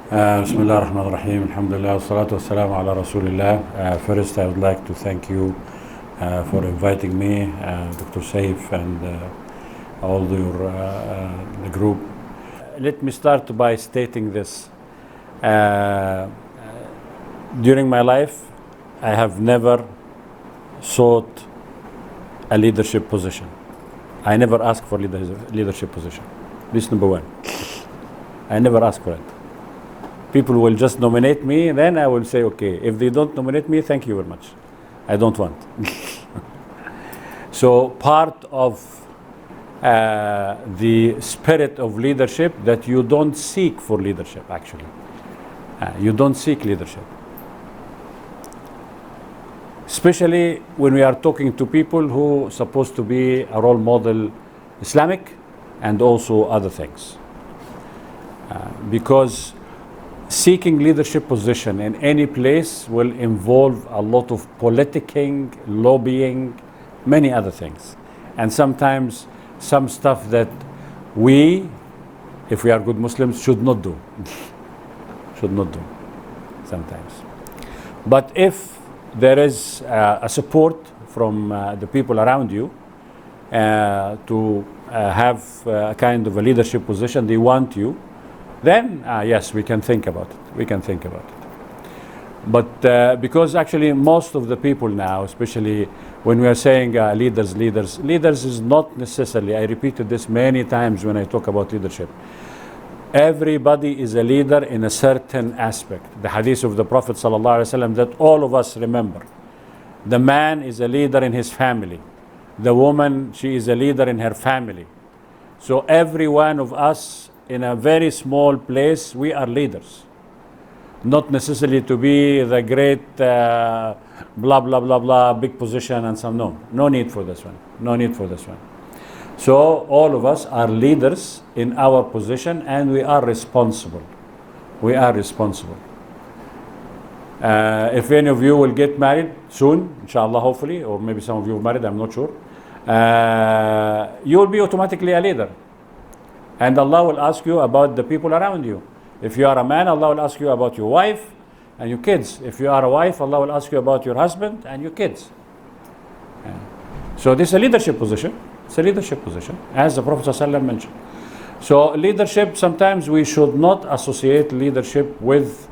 بسم الله الرحمن الرحيم الحمد لله والصلاة والسلام على رسول الله. First, I would like to thank you for inviting me, Dr. Saif, and all the group. Let me start by stating this. During my life, I have never sought a leadership position. I never asked for leadership position. This is number one. I never asked for it. People will just nominate me, then I will say, okay. If they don't nominate me, thank you very much. I don't want. So part of the spirit of leadership that you don't seek for leadership, actually. You don't seek leadership. Especially when we are talking to people who are supposed to be a role model Islamic and also other things. Because seeking leadership position in any place will involve a lot of politicking, lobbying, many other things. And sometimes some stuff that we, if we are good Muslims, should not do. Should not do, sometimes. But if there is a support from the people around you to have a kind of a leadership position, they want you, then yes, we can think about it. We can think about it. But because actually most of the people now, especially when we are saying leaders is not necessarily, I repeated this many times when I talk about leadership. Everybody is a leader in a certain aspect. The hadith of the Prophet ﷺ that all of us remember. The man is a leader in his family. The woman, she is a leader in her family. So every one of us in a very small place, we are leaders. Not necessarily to be the great blah, blah, blah, blah, big position and some, no need for this one. No need for this one. So all of us are leaders in our position and we are responsible. We are responsible. If any of you will get married soon, inshallah, hopefully, or maybe some of you are married, I'm not sure, you will be automatically a leader. And Allah will ask you about the people around you. If you are a man, Allah will ask you about your wife and your kids. If you are a wife, Allah will ask you about your husband and your kids. So this is a leadership position. It's a leadership position, as the Prophet ﷺ mentioned. So leadership, sometimes we should not associate leadership with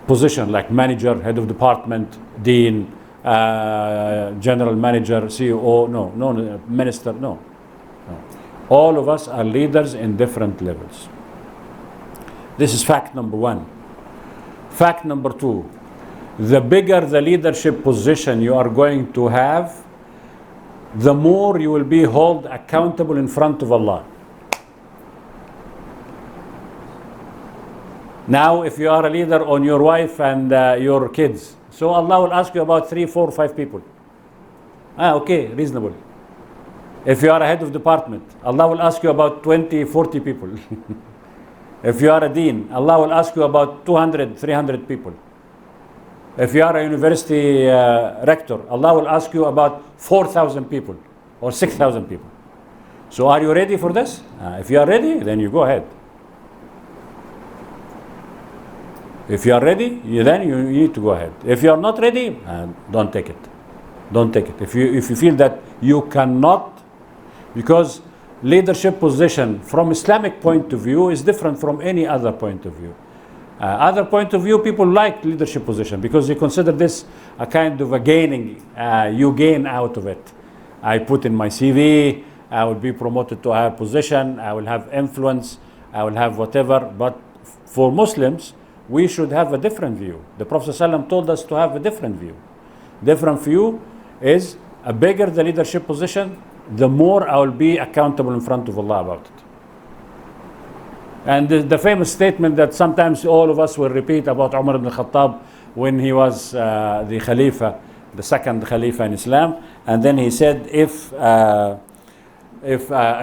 position like manager, head of department, dean, general manager, CEO, no, minister, no. All of us are leaders in different levels. This is fact number one. Fact number two, the bigger the leadership position you are going to have, the more you will be held accountable in front of Allah. Now, if you are a leader on your wife and your kids, so Allah will ask you about 3, 4, 5 people. Okay, reasonable. If you are a head of department, Allah will ask you about 20, 40 people. If you are a dean, Allah will ask you about 200, 300 people. If you are a university rector, Allah will ask you about 4,000 people or 6,000 people. So are you ready for this? If you are ready, then you go ahead. If you are ready, then you need to go ahead. If you are not ready, don't take it. Don't take it. If you feel that you cannot, because leadership position from Islamic point of view is different from any other point of view. Other point of view, people like leadership position because they consider this a kind of a gaining. You gain out of it. I put in my CV, I will be promoted to a higher position, I will have influence, I will have whatever. But for Muslims, we should have a different view. The Prophet ﷺ told us to have a different view. Different view is a bigger the leadership position, the more I will be accountable in front of Allah about it. And the famous statement that sometimes all of us will repeat about Umar ibn Khattab when he was the Khalifa, the second Khalifa in Islam, and then he said, if a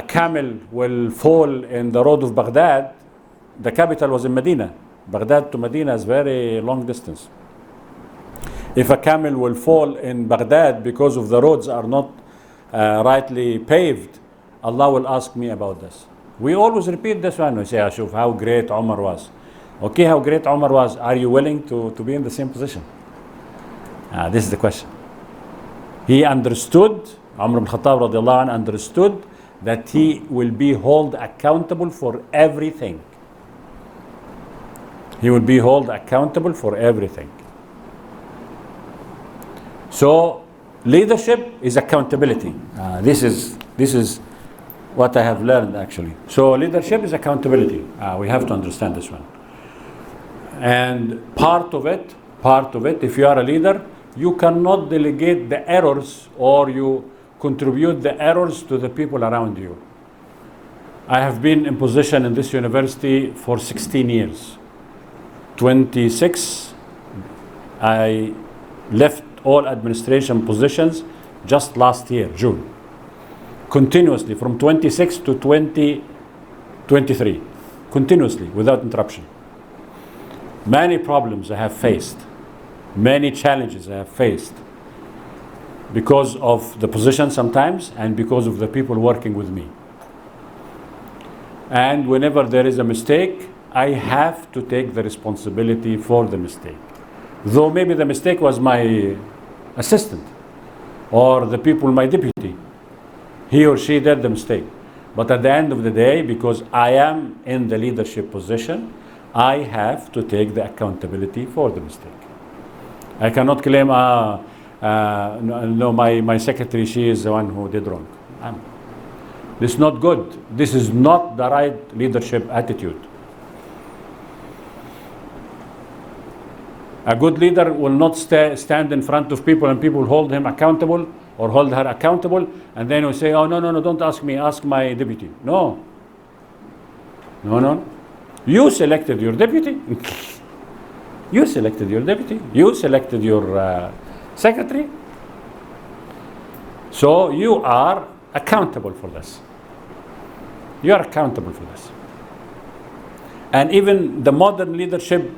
camel will fall in the road of Baghdad, the capital was in Medina. Baghdad to Medina is very long distance. If a camel will fall in Baghdad because of the roads are not rightly paved, Allah will ask me about this. We always repeat this one. We say, Ashuf, how great Umar was. Okay, how great Umar was. Are you willing to be in the same position? This is the question. He understood, Umar ibn Khattab radiallahu anh understood that he will be held accountable for everything. He will be held accountable for everything. So leadership is accountability. This is what I have learned actually. So leadership is accountability. We have to understand this one. And part of it, if you are a leader, you cannot delegate the errors or you contribute the errors to the people around you. I have been in position in this university for 16 years. 26, I left all administration positions just last year, June. Continuously, from 26 to 2023. Continuously, without interruption. Many problems I have faced. Many challenges I have faced. Because of the position sometimes, and because of the people working with me. And whenever there is a mistake, I have to take the responsibility for the mistake. Though maybe the mistake was my assistant or the people, my deputy. He or she did the mistake. But at the end of the day, because I am in the leadership position, I have to take the accountability for the mistake. I cannot claim, no, my secretary, she is the one who did wrong. This is not good. This is not the right leadership attitude. A good leader will not stand in front of people and people hold him accountable or hold her accountable, and then will say, oh, no, don't ask me, ask my deputy. No. You selected your deputy. You selected your deputy. You selected your secretary. So you are accountable for this. You are accountable for this. And even the modern leadership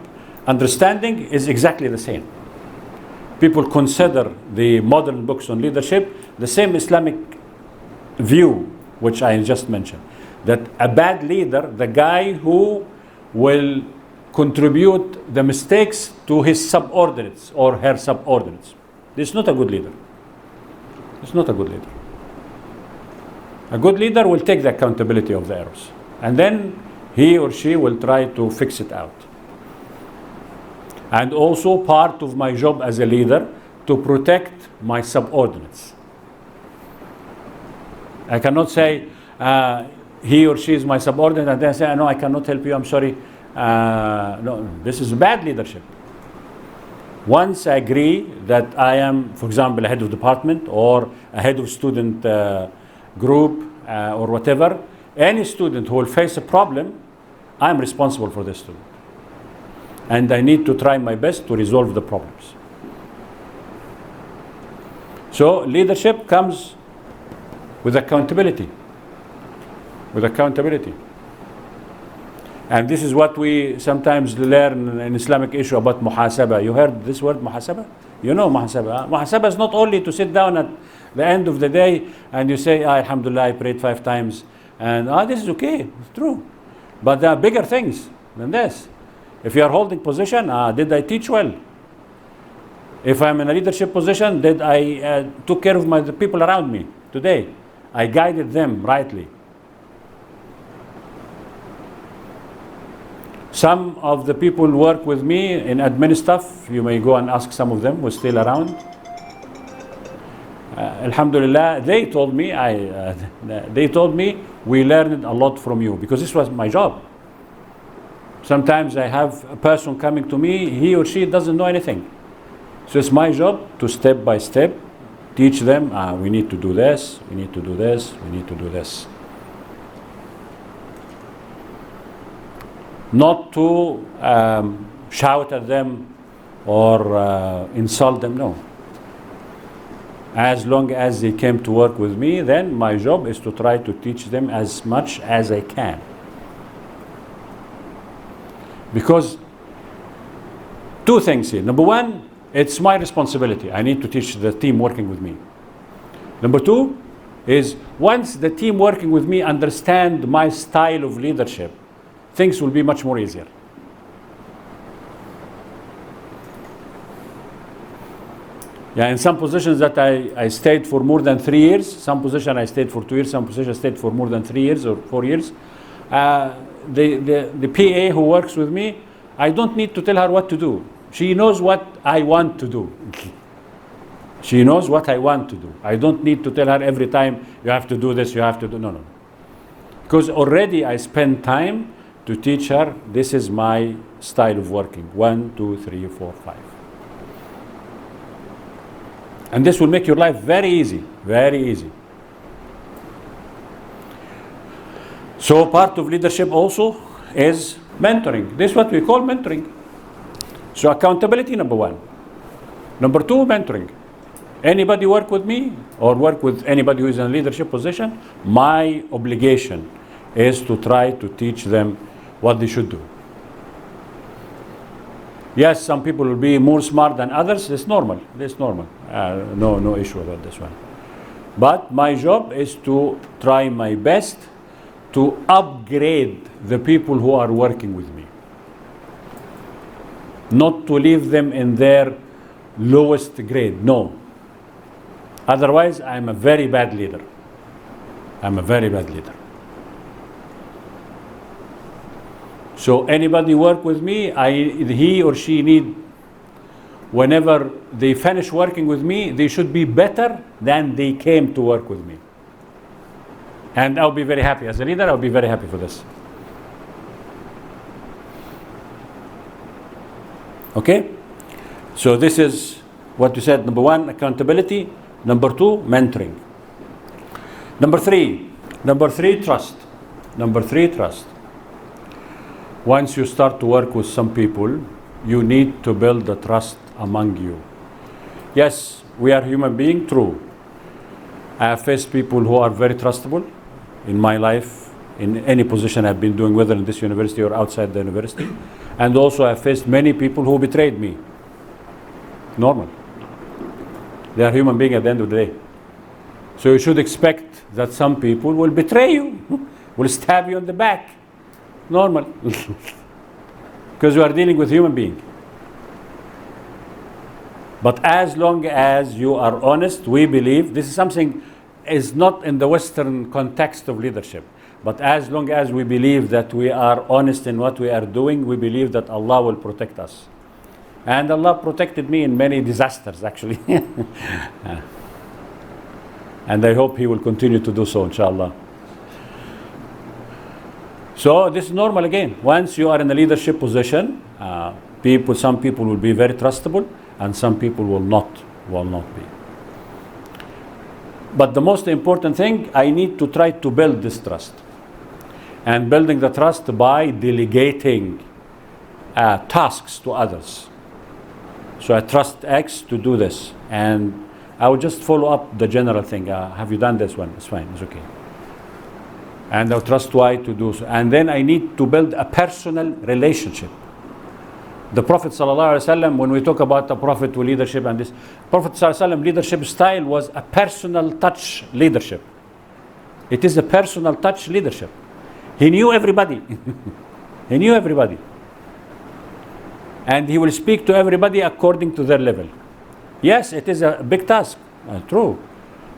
understanding is exactly the same. People consider the modern books on leadership the same Islamic view, which I just mentioned. That a bad leader, the guy who will contribute the mistakes to his subordinates or her subordinates. This is not a good leader. It's not a good leader. A good leader will take the accountability of the errors. And then he or she will try to fix it out. And also part of my job as a leader to protect my subordinates. I cannot say he or she is my subordinate and then say, no, I cannot help you, I'm sorry. No, this is bad leadership. Once I agree that I am, for example, a head of department or a head of student group or whatever, any student who will face a problem, I am responsible for this student. And I need to try my best to resolve the problems. So leadership comes with accountability. With accountability. And this is what we sometimes learn in Islamic issue about muhasaba. You heard this word muhasaba? You know muhasaba. Muhasaba is not only to sit down at the end of the day and you say, alhamdulillah, I prayed 5 times. And this is okay, it's true. But there are bigger things than this. If you are holding position, did I teach well? If I'm in a leadership position, did I took care of the people around me today? I guided them rightly. Some of the people who work with me in admin stuff, you may go and ask some of them who are still around. Alhamdulillah, they told me, we learned a lot from you, because this was my job. Sometimes I have a person coming to me, he or she doesn't know anything. So it's my job to step by step teach them, we need to do this, we need to do this, we need to do this. Not to shout at them or insult them, no. As long as they came to work with me, then my job is to try to teach them as much as I can. Because 2 things here. Number 1, it's my responsibility. I need to teach the team working with me. Number 2 is once the team working with me understand my style of leadership, things will be much more easier. Yeah, in some positions that I stayed for more than 3 years, some position I stayed for 2 years, some position I stayed for more than 3 years or 4 years. The PA who works with me, I don't need to tell her what to do. She knows what I want to do. She knows what I want to do. I don't need to tell her every time, you have to do this, you have to do, no. Because already I spend time to teach her, this is my style of working. 1, 2, 3, 4, 5. And this will make your life very easy, very easy. So part of leadership also is mentoring. This is what we call mentoring. So accountability, number 1. Number 2, mentoring. Anybody work with me or work with anybody who is in a leadership position, my obligation is to try to teach them what they should do. Yes, some people will be more smart than others. It's normal. It's normal. No issue about this one. But my job is to try my best to upgrade the people who are working with me. Not to leave them in their lowest grade. No. Otherwise, I'm a very bad leader. I'm a very bad leader. So anybody work with me, he or she need, whenever they finish working with me, they should be better than they came to work with me. And I'll be very happy. As a leader, I'll be very happy for this. Okay? So this is what you said. Number 1, accountability. Number 2, mentoring. Number 3, trust. Number 3, trust. Once you start to work with some people, you need to build the trust among you. Yes, we are human beings, true. I have faced people who are very trustable in my life, in any position I've been doing, whether in this university or outside the university. And also I faced many people who betrayed me. Normal. They are human beings at the end of the day. So you should expect that some people will betray you, will stab you in the back. Normal. Because you are dealing with human beings. But as long as you are honest, we believe, this is something is not in the Western context of leadership. But as long as we believe that we are honest in what we are doing, we believe that Allah will protect us. And Allah protected me in many disasters, actually. And I hope He will continue to do so, inshallah. So this is normal again. Once you are in a leadership position, some people will be very trustable, and some people will not be. But the most important thing, I need to try to build this trust. And building the trust by delegating tasks to others. So I trust X to do this, and I will just follow up the general thing. Have you done this one? It's fine, it's okay. And I'll trust Y to do so. And then I need to build a personal relationship. The Prophet ﷺ, when we talk about the Prophet with leadership and this, Prophet ﷺ leadership style was a personal touch leadership. It is a personal touch leadership. He knew everybody. He knew everybody. And he will speak to everybody according to their level. Yes, it is a big task, true.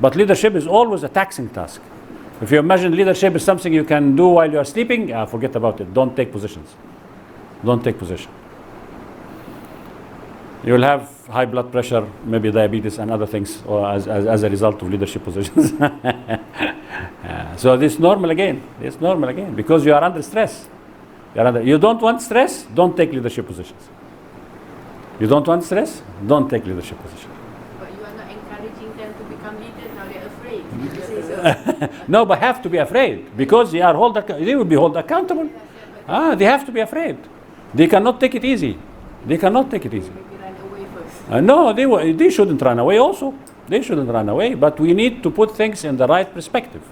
But leadership is always a taxing task. If you imagine leadership is something you can do while you are sleeping, forget about it. Don't take positions. Don't take position. You will have high blood pressure, maybe diabetes and other things as a result of leadership positions. So this is normal again. It's normal again because you are under stress. You don't want stress, don't take leadership positions. You don't want stress, don't take leadership positions. But you are not encouraging them to become leaders, now they're afraid. You say so. No, but have to be afraid because they will be held accountable. They have to be afraid. They cannot take it easy. They cannot take it easy. Maybe run away first. No, they shouldn't run away also. They shouldn't run away, but we need to put things in the right perspective.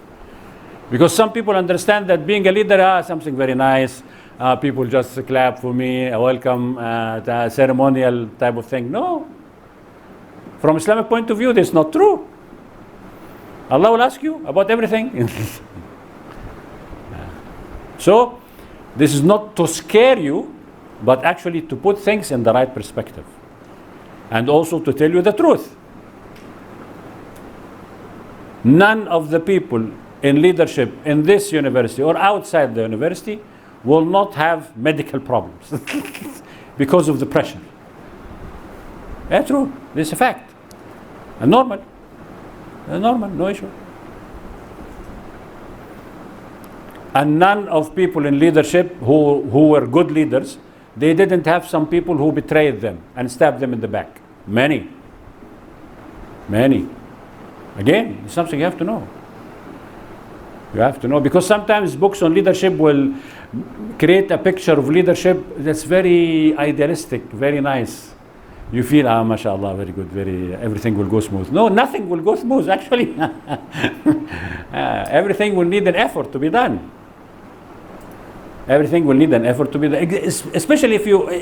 Because some people understand that being a leader, something very nice, people just clap for me, a welcome, ceremonial type of thing. No. From Islamic point of view, this is not true. Allah will ask you about everything. So, this is not to scare you, but actually to put things in the right perspective. And also to tell you the truth. none of the people in leadership in this university or outside the university will not have medical problems because of the pressure. That's true. This is a fact. And normal. Normal, no issue. And none of people in leadership who were good leaders, they didn't have some people who betrayed them and stabbed them in the back. Many. Again, it's something you have to know. You have to know, because sometimes books on leadership will create a picture of leadership that's very idealistic, very nice. You feel, mashallah, very good, everything will go smooth. No, nothing will go smooth, actually. Everything will need an effort to be done. Everything will need an effort to be done. Especially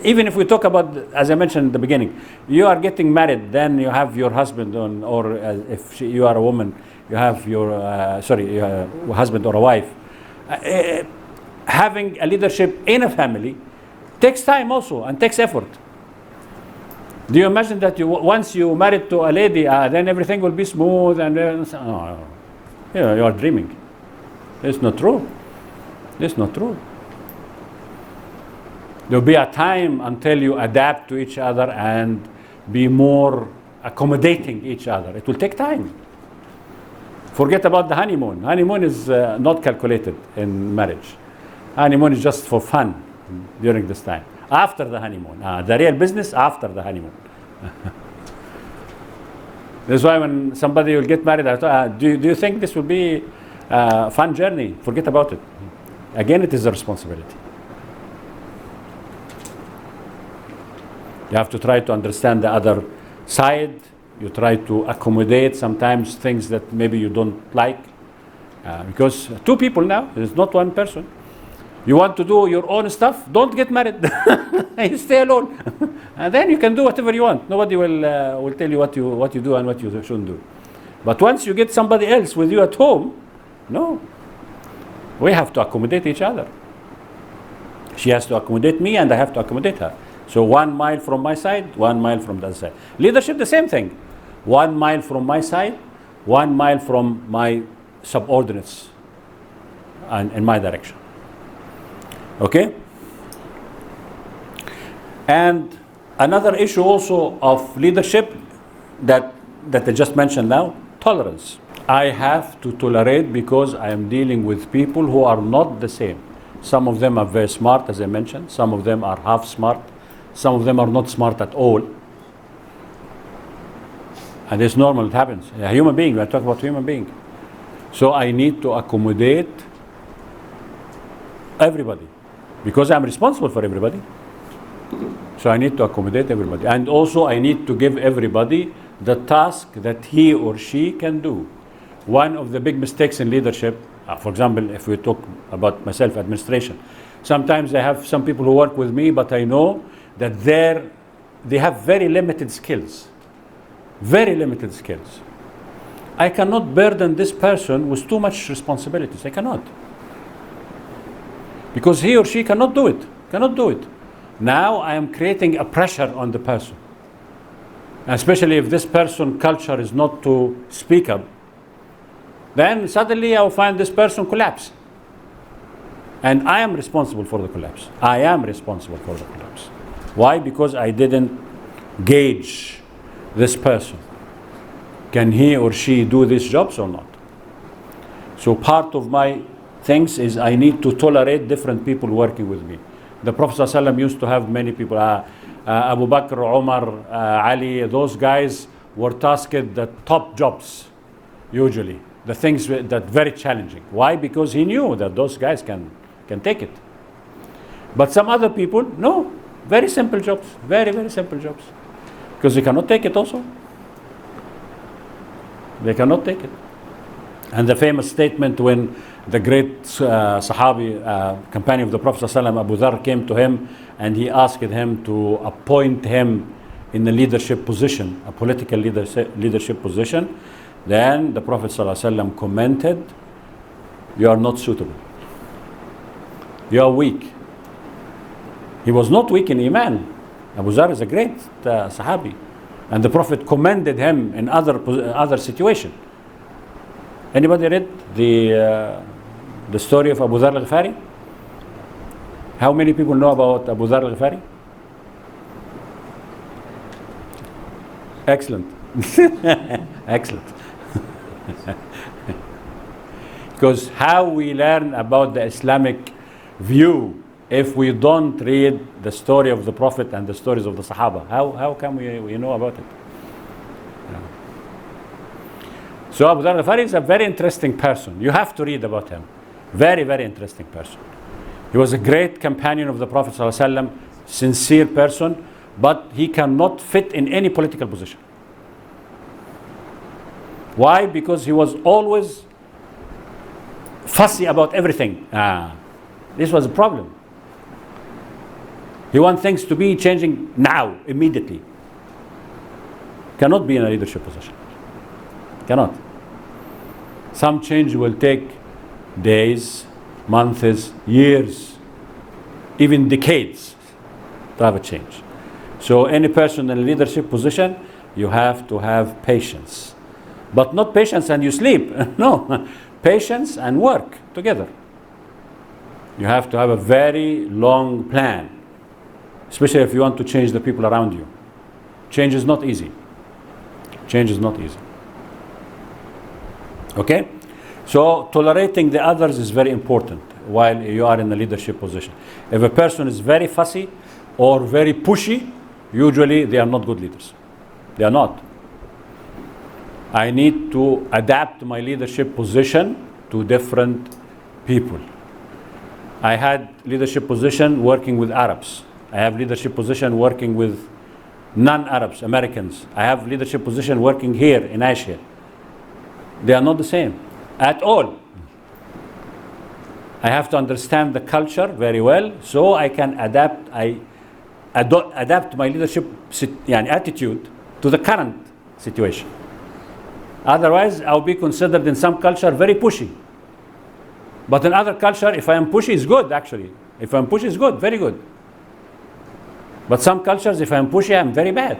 even if we talk about, as I mentioned in the beginning, you are getting married, then you have your husband or if you are a woman, you have your, husband or a wife. Having a leadership in a family takes time also and takes effort. Do you imagine that once you married to a lady, then everything will be smooth and you are dreaming. It's not true. It's not true. There'll be a time until you adapt to each other and be more accommodating each other. It will take time. Forget about the honeymoon. Honeymoon is not calculated in marriage. Honeymoon is just for fun during this time. After the honeymoon. The real business after the honeymoon. That's why when somebody will get married, do you think this will be a fun journey? Forget about it. Again, it is a responsibility. You have to try to understand the other side. You try to accommodate sometimes things that maybe you don't like. Because two people now, it's not one person. You want to do your own stuff, don't get married. You stay alone. And then you can do whatever you want. Nobody will tell you what you do and what you shouldn't do. But once you get somebody else with you at home, no. We have to accommodate each other. She has to accommodate me and I have to accommodate her. So 1 mile from my side, 1 mile from the other side. Leadership, the same thing. 1 mile from my side, 1 mile from my subordinates and in my direction. Okay? And another issue also of leadership that I just mentioned now, tolerance. I have to tolerate because I am dealing with people who are not the same. Some of them are very smart, as I mentioned. Some of them are half smart. Some of them are not smart at all. And it's normal, it happens. A human being, we are talking about human being. So I need to accommodate everybody because I'm responsible for everybody. So I need to accommodate everybody. And also I need to give everybody the task that he or she can do. One of the big mistakes in leadership, for example, if we talk about myself, administration, sometimes I have some people who work with me, but I know that they have very limited skills. Very limited skills. I cannot burden this person with too much responsibilities. I cannot. Because he or she cannot do it. Cannot do it. Now I am creating a pressure on the person. Especially if this person culture is not to speak up, then suddenly I will find this person collapse. And I am responsible for the collapse. I am responsible for the collapse. Why? Because I didn't gauge this person. Can he or she do these jobs or not? So part of my things is I need to tolerate different people working with me. The Prophet ﷺ used to have many people. Abu Bakr, Umar, Ali, those guys were tasked the top jobs, usually. The things that very challenging. Why? Because he knew that those guys can take it. But some other people, no. Very simple jobs. Very, very simple jobs. Because they cannot take it also. They cannot take it. And the famous statement when the great Sahabi, companion of the Prophet ﷺ, Abu Dharr, came to him and he asked him to appoint him in a leadership position, a political leadership position. Then the Prophet ﷺ commented, "You are not suitable. You are weak." He was not weak in Iman. Abu Dharr is a great Sahabi. And the Prophet commended him in other situation. Anybody read the story of Abu Dharr al-Ghifari? How many people know about Abu Dharr al-Ghifari? Excellent. Excellent. Because how we learn about the Islamic view if we don't read the story of the Prophet and the stories of the Sahaba? How can we know about it? Yeah. So Abu Dharr al-Ghifari is a very interesting person. You have to read about him. Very, very interesting person. He was a great companion of the Prophet ﷺ, sincere person, but he cannot fit in any political position. Why? Because he was always fussy about everything. This was a problem. He wants things to be changing now, immediately. Cannot be in a leadership position. Cannot. Some change will take days, months, years, even decades to have a change. So any person in a leadership position, you have to have patience. But not patience and you sleep. No, patience and work together. You have to have a very long plan, especially if you want to change the people around you. Change is not easy. Change is not easy. Okay? So tolerating the others is very important while you are in a leadership position. If a person is very fussy or very pushy, usually they are not good leaders. They are not. I need to adapt my leadership position to different people. I had leadership position working with Arabs. I have leadership position working with non-Arabs, Americans. I have leadership position working here in Asia. They are not the same at all. I have to understand the culture very well so I can adapt. Adapt my leadership attitude to the current situation. Otherwise, I'll be considered in some culture very pushy. But in other culture, if I am pushy, it's good actually. If I'm pushy, it's good, very good. But some cultures, if I'm pushy, I'm very bad.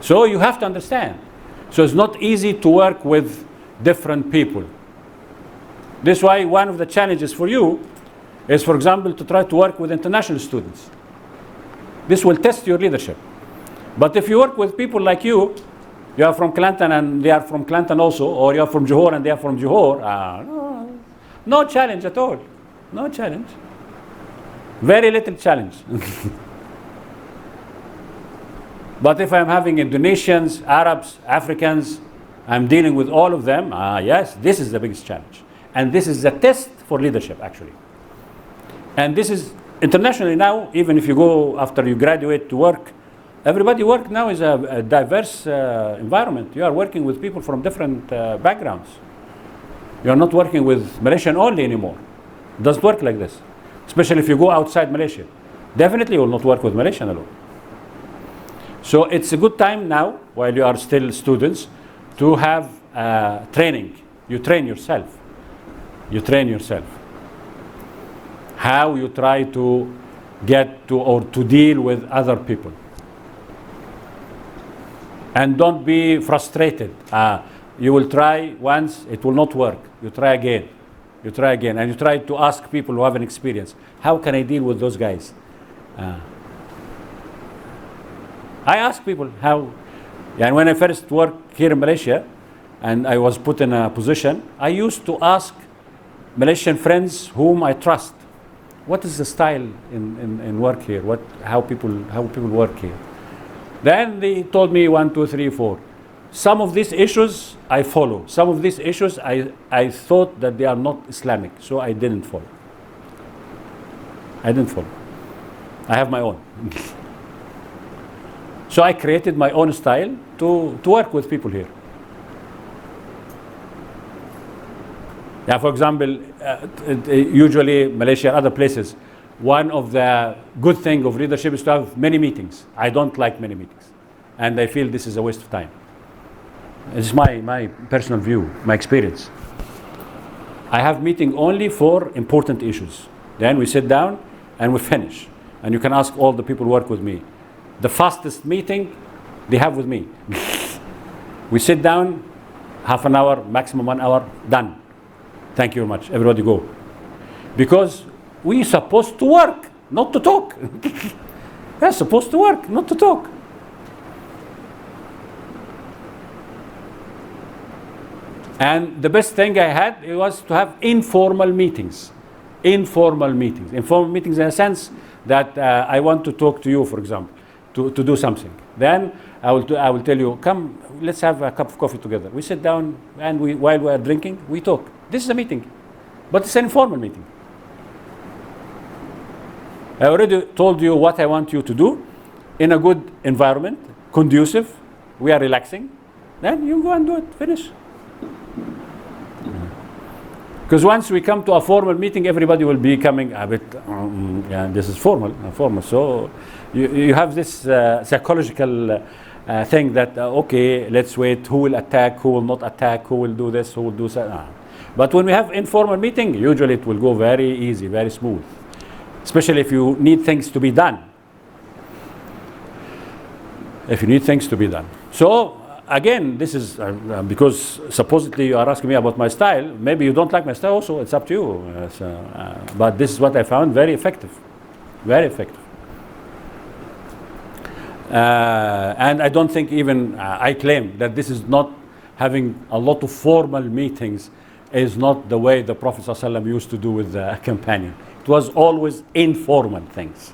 So you have to understand. So it's not easy to work with different people. This is why one of the challenges for you is, for example, to try to work with international students. This will test your leadership. But if you work with people like you are from Kelantan and they are from Kelantan also, or you are from Johor and they are from Johor, no challenge at all. No challenge. Very little challenge. But if I'm having Indonesians, Arabs, Africans, I'm dealing with all of them, yes, this is the biggest challenge. And this is the test for leadership, actually. And this is internationally now, even if you go after you graduate to work, everybody work now is a diverse environment. You are working with people from different backgrounds. You are not working with Malaysian only anymore. It doesn't work like this. Especially if you go outside Malaysia. Definitely you will not work with Malaysian alone. So it's a good time now, while you are still students, to have training. You train yourself. You train yourself. How you try to get to or to deal with other people. And don't be frustrated. You will try once, it will not work. You try again. You try again. And you try to ask people who have an experience. How can I deal with those guys? I ask people how. And when I first worked here in Malaysia, and I was put in a position, I used to ask Malaysian friends whom I trust, what is the style in work here? How people work here? Then they told me 1, 2, 3, 4. Some of these issues I follow. Some of these issues I thought that they are not Islamic, so I didn't follow. I didn't follow. I have my own. So I created my own style to work with people here. Yeah, for example, usually Malaysia and other places, one of the good things of leadership is to have many meetings. I don't like many meetings. And I feel this is a waste of time. It's my personal view, my experience. I have meeting only for important issues. Then we sit down and we finish. And you can ask all the people who work with me. The fastest meeting they have with me. We sit down, half an hour, maximum 1 hour, done. Thank you very much. Everybody go. Because we're supposed to work, not to talk. We're supposed to work, not to talk. And the best thing I had was to have informal meetings. Informal meetings. Informal meetings in a sense that I want to talk to you, for example, to do something. Then I will tell you, come, let's have a cup of coffee together. We sit down and while we are drinking, we talk. This is a meeting, but it's an informal meeting. I already told you what I want you to do in a good environment, conducive. We are relaxing. Then you go and do it. Finish. Because once we come to a formal meeting, everybody will be coming a bit, yeah, this is formal. So you have this psychological thing that, okay, let's wait, who will attack, who will not attack, who will do this, who will do that. But when we have informal meeting, usually it will go very easy, very smooth. Especially if you need things to be done. If you need things to be done. So, again, this is because supposedly you are asking me about my style. Maybe you don't like my style also, it's up to you. But this is what I found very effective. Very effective. And I don't think even I claim that this is not having a lot of formal meetings is not the way the Prophet ﷺ used to do with the companion. It was always informal things.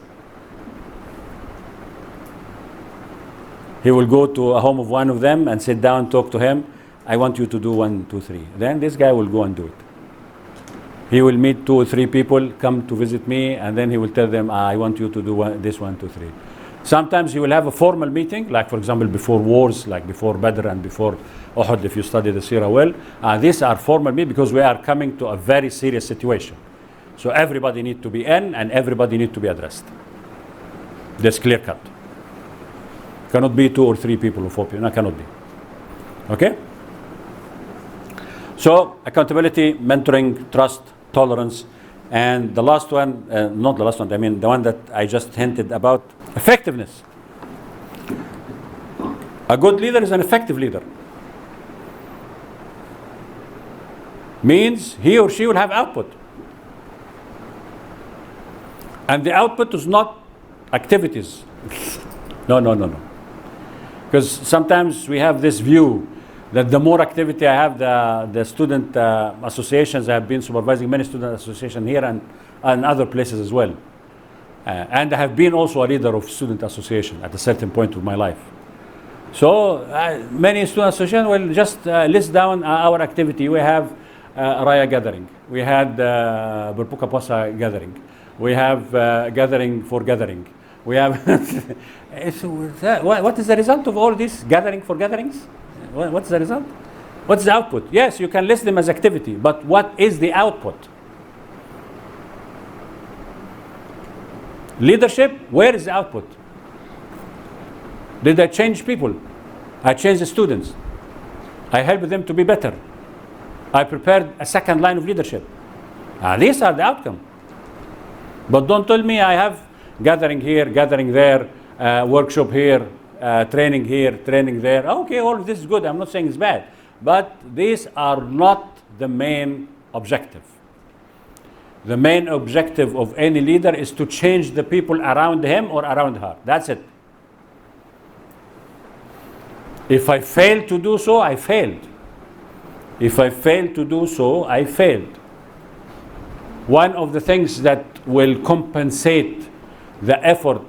He will go to a home of one of them and sit down, talk to him. I want you to do 1, 2, 3. Then this guy will go and do it. He will meet 2 or 3 people, come to visit me, and then he will tell them, I want you to do this 1, 2, 3. Sometimes he will have a formal meeting, like for example before wars, like before Badr and before Uhud, if you study the Sirah well. These are formal meetings because we are coming to a very serious situation. So everybody needs to be in and everybody needs to be addressed. That's clear cut. Cannot be 2 or 3 people or 4 people. No, cannot be. Okay? So accountability, mentoring, trust, tolerance, and the last one, not the last one, I mean the one that I just hinted about, effectiveness. A good leader is an effective leader. Means he or she will have output. And the output is not activities. No. Because sometimes we have this view that the more activity I have, the student associations, I have been supervising many student associations here and other places as well. And I have been also a leader of student association at a certain point of my life. So many student associations will just list down our activity. We have Raya gathering. We had Berpuka Puasa gathering. We have gathering for gathering. We have what is the result of all this gathering for gatherings? What's the result? What's the output? Yes, you can list them as activity, but what is the output? Leadership, where is the output? Did I change people? I changed the students. I helped them to be better. I prepared a second line of leadership. These are the outcome. But don't tell me I have gathering here, gathering there, workshop here, training here, training there. Okay, all of this is good. I'm not saying it's bad. But these are not the main objective. The main objective of any leader is to change the people around him or around her. That's it. If I fail to do so, I failed. If I fail to do so, I failed. One of the things that will compensate the effort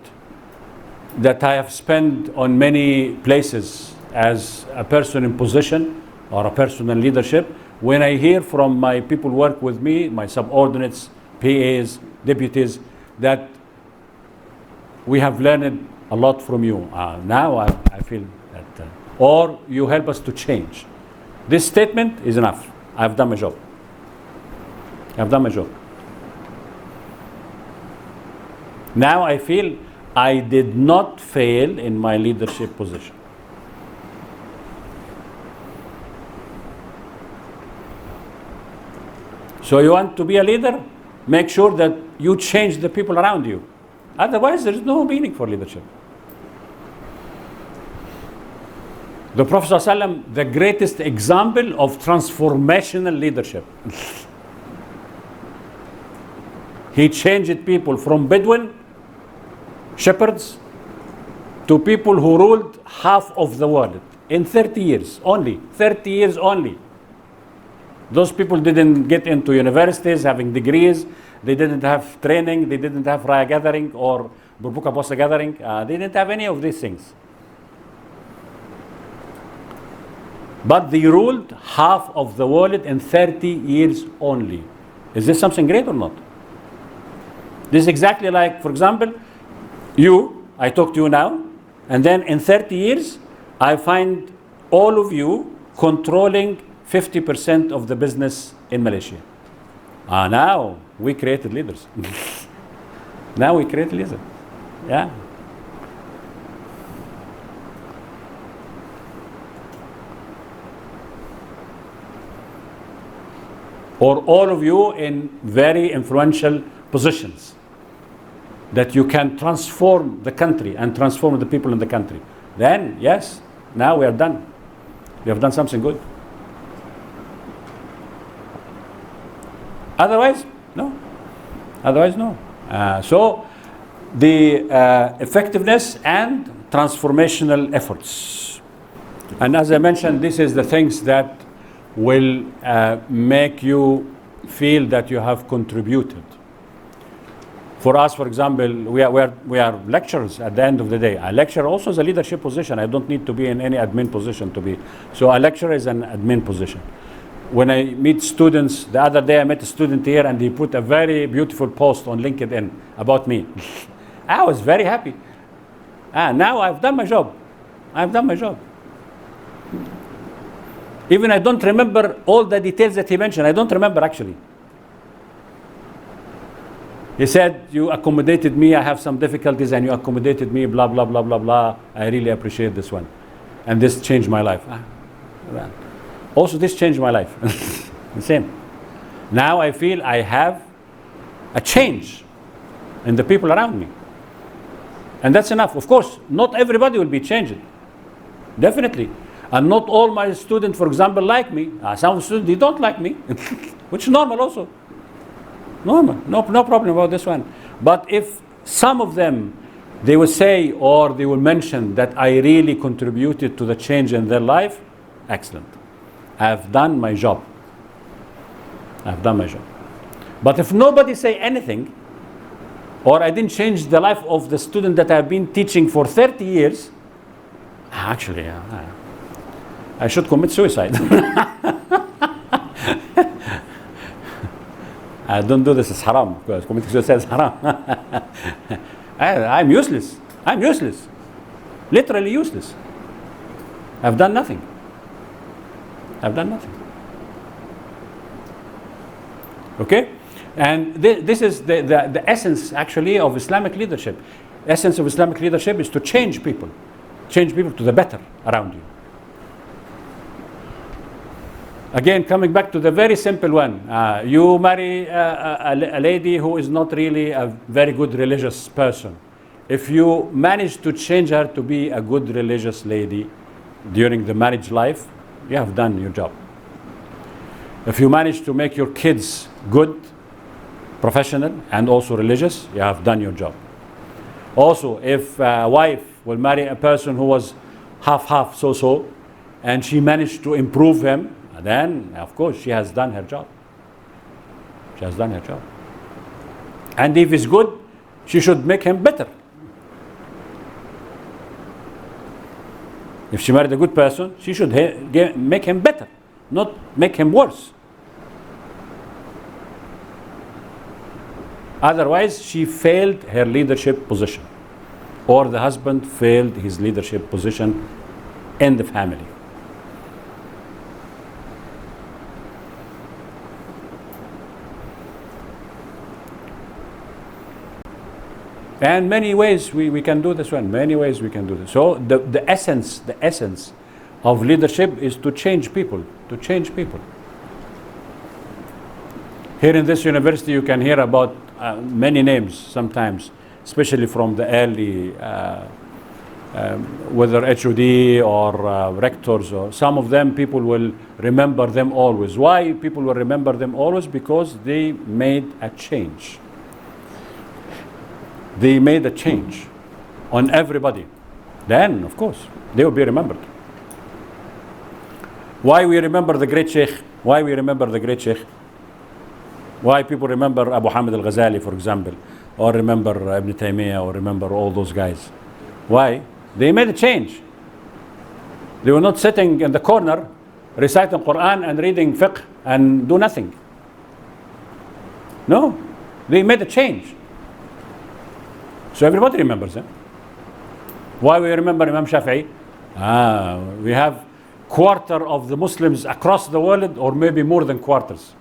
that I have spent on many places as a person in position or a person in leadership, when I hear from my people who work with me, my subordinates, PAs, deputies, that we have learned a lot from you. Now I feel that, or you help us to change. This statement is enough. I've done my job. I've done my job. Now I feel I did not fail in my leadership position. So you want to be a leader? Make sure that you change the people around you. Otherwise, there is no meaning for leadership. The Prophet ﷺ, the greatest example of transformational leadership. He changed people from Bedouin shepherds to people who ruled half of the world in 30 years only. 30 years only. Those people didn't get into universities having degrees. They didn't have training. They didn't have raya gathering or burbuka bossa gathering. They didn't have any of these things. But they ruled half of the world in 30 years only. Is this something great or not? This is exactly like, for example, I talk to you now, and then in 30 years, I find all of you controlling 50% of the business in Malaysia. Now we created leaders. Now we create leaders. Yeah. Or all of you in very influential positions that you can transform the country and transform the people in the country. Then, yes, now we are done. We have done something good. Otherwise, no. Otherwise, no. So, the effectiveness and transformational efforts. And as I mentioned, this is the things that will make you feel that you have contributed. For us, for example, we are lecturers at the end of the day. A lecturer also is a leadership position. I don't need to be in any admin position to be. So a lecturer is an admin position. When I meet students, the other day I met a student here and he put a very beautiful post on LinkedIn about me. I was very happy. Now I've done my job. I've done my job. Even I don't remember all the details that he mentioned. I don't remember actually. He said, you accommodated me, I have some difficulties and you accommodated me, blah, blah, blah, blah, blah. I really appreciate this one. And this changed my life. Also, this changed my life. The same. Now I feel I have a change in the people around me. And that's enough. Of course, not everybody will be changed. Definitely. And not all my students, for example, like me. Some students, they don't like me, which is normal also. Normal, no problem about this one. But if some of them, they will say or they will mention that I really contributed to the change in their life, excellent. I've done my job. I've done my job. But if nobody say anything, or I didn't change the life of the student that I've been teaching for 30 years, actually, I should commit suicide. Don't do this, it's haram. Because committing suicide is haram. I'm useless. I'm useless. Literally useless. I've done nothing. I've done nothing. Okay? And this is the essence, actually, of Islamic leadership. Essence of Islamic leadership is to change people. Change people to the better around you. Again, coming back to the very simple one, you marry a lady who is not really a very good religious person. If you manage to change her to be a good religious lady during the marriage life, you have done your job. If you manage to make your kids good, professional, and also religious, you have done your job. Also, if a wife will marry a person who was half so-so, and she managed to improve him, then, of course, she has done her job. She has done her job. And if he's good, she should make him better. If she married a good person, she should make him better, not make him worse. Otherwise, she failed her leadership position, or the husband failed his leadership position in the family. And many ways we can do this one. Many ways we can do this. So the essence of leadership is to change people. To change people. Here in this university, you can hear about many names sometimes, especially from the early whether HOD or rectors, or some of them, people will remember them always. Why people will remember them always? Because they made a change. They made a change on everybody. Then, of course, they will be remembered. Why we remember the great Sheikh? Why we remember the great Sheikh? Why people remember Abu Hamid al-Ghazali, for example, or remember Ibn Taymiyyah, or remember all those guys? Why? They made a change. They were not sitting in the corner reciting Quran and reading fiqh and do nothing. No, they made a change. So everybody remembers them. Why we remember Imam Shafi'i? We have quarter of the Muslims across the world, or maybe more than quarters.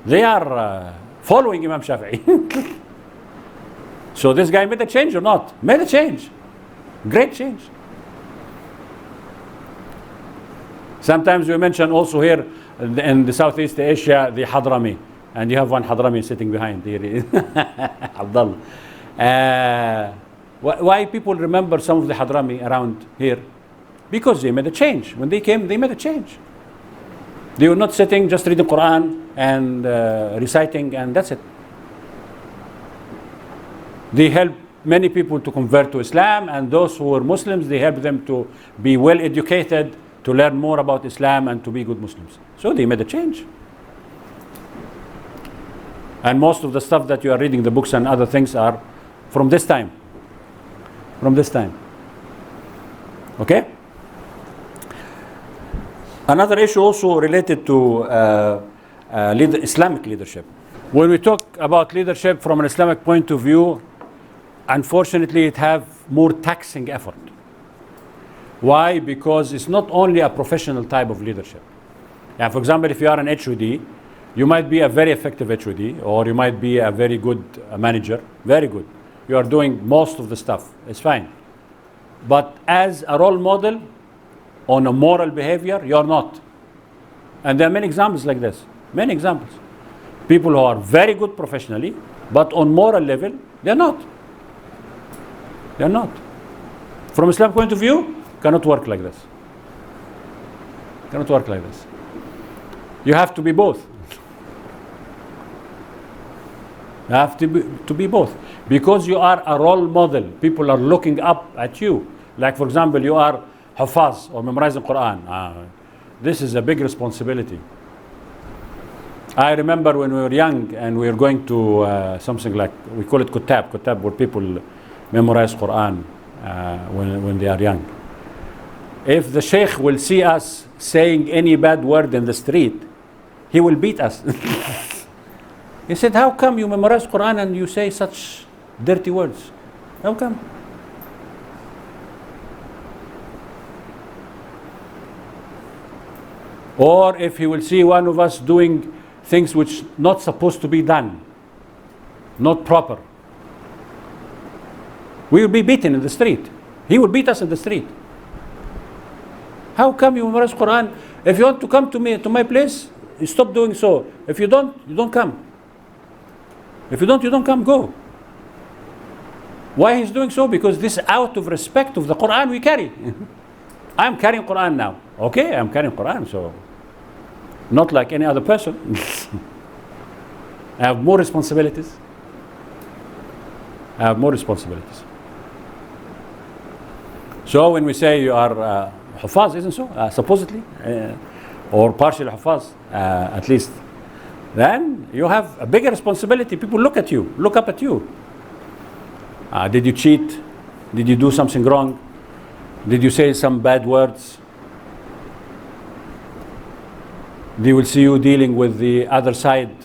They are following Imam Shafi'i. So this guy made a change or not? Made a change. Great change. Sometimes we mention also here in the Southeast Asia, the Hadrami. And you have one Hadrami sitting behind here. Abdullah. Why people remember some of the Hadrami around here? Because they made a change. When they came, they made a change. They were not sitting just reading Quran and reciting, and that's it. They helped many people to convert to Islam, and those who were Muslims, they helped them to be well educated, to learn more about Islam, and to be good Muslims. So they made a change. And most of the stuff that you are reading, the books and other things, are from this time. From this time. Okay? Another issue also related to Islamic leadership. When we talk about leadership from an Islamic point of view, unfortunately it have more taxing effort. Why? Because it's not only a professional type of leadership. For example, if you are an HOD, you might be a very effective HOD, or you might be a very good manager, very good. You are doing most of the stuff, it's fine. But as a role model on a moral behavior, you're not. And there are many examples like this, many examples. People who are very good professionally, but on moral level, they're not. They're not. From Islam point of view, cannot work like this. Cannot work like this. You have to be both. You have to be both. Because you are a role model. People are looking up at you. Like, for example, you are Hafaz or memorizing Quran. This is a big responsibility. I remember when we were young and we were going to something like, we call it Kutab. Kutab, where people memorize Quran when they are young. If the Sheikh will see us saying any bad word in the street, he will beat us. He said, how come you memorize Quran and you say such dirty words? How come? Or if he will see one of us doing things which not supposed to be done, not proper, we will be beaten in the street. He will beat us in the street. How come you memorize Quran? If you want to come to me, to my place, you stop doing so. If you don't, you don't come. If you don't come, go. Why he's doing so? Because this is out of respect of the Quran we carry. I'm carrying Quran now. Okay, I'm carrying Quran, so not like any other person. I have more responsibilities. I have more responsibilities. So when we say you are Hufaz, isn't so? Supposedly, or partial Hufaz, at least, then you have a bigger responsibility. People look at you, look up at you. Did you cheat? Did you do something wrong? Did you say some bad words? They will see you dealing with the other side.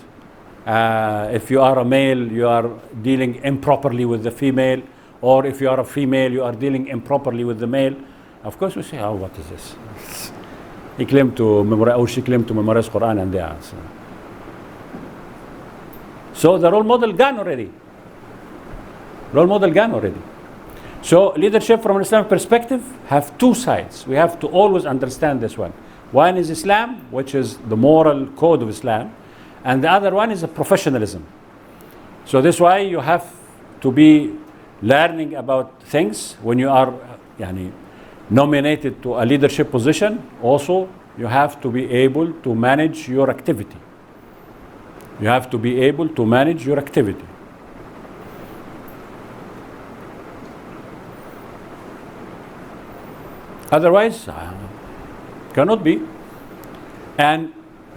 If you are a male, you are dealing improperly with the female. Or if you are a female, you are dealing improperly with the male. Of course, we say, oh, what is this? He claimed to memorize, or she claimed to memorize Quran, and they answer. So the role model gone already. Role model gone already. So leadership from an Islamic perspective have two sides. We have to always understand this one. One is Islam, which is the moral code of Islam, and the other one is a professionalism. So this is why you have to be learning about things. When you are nominated to a leadership position, also you have to be able to manage your activity. You have to be able to manage your activity. Otherwise, cannot be. And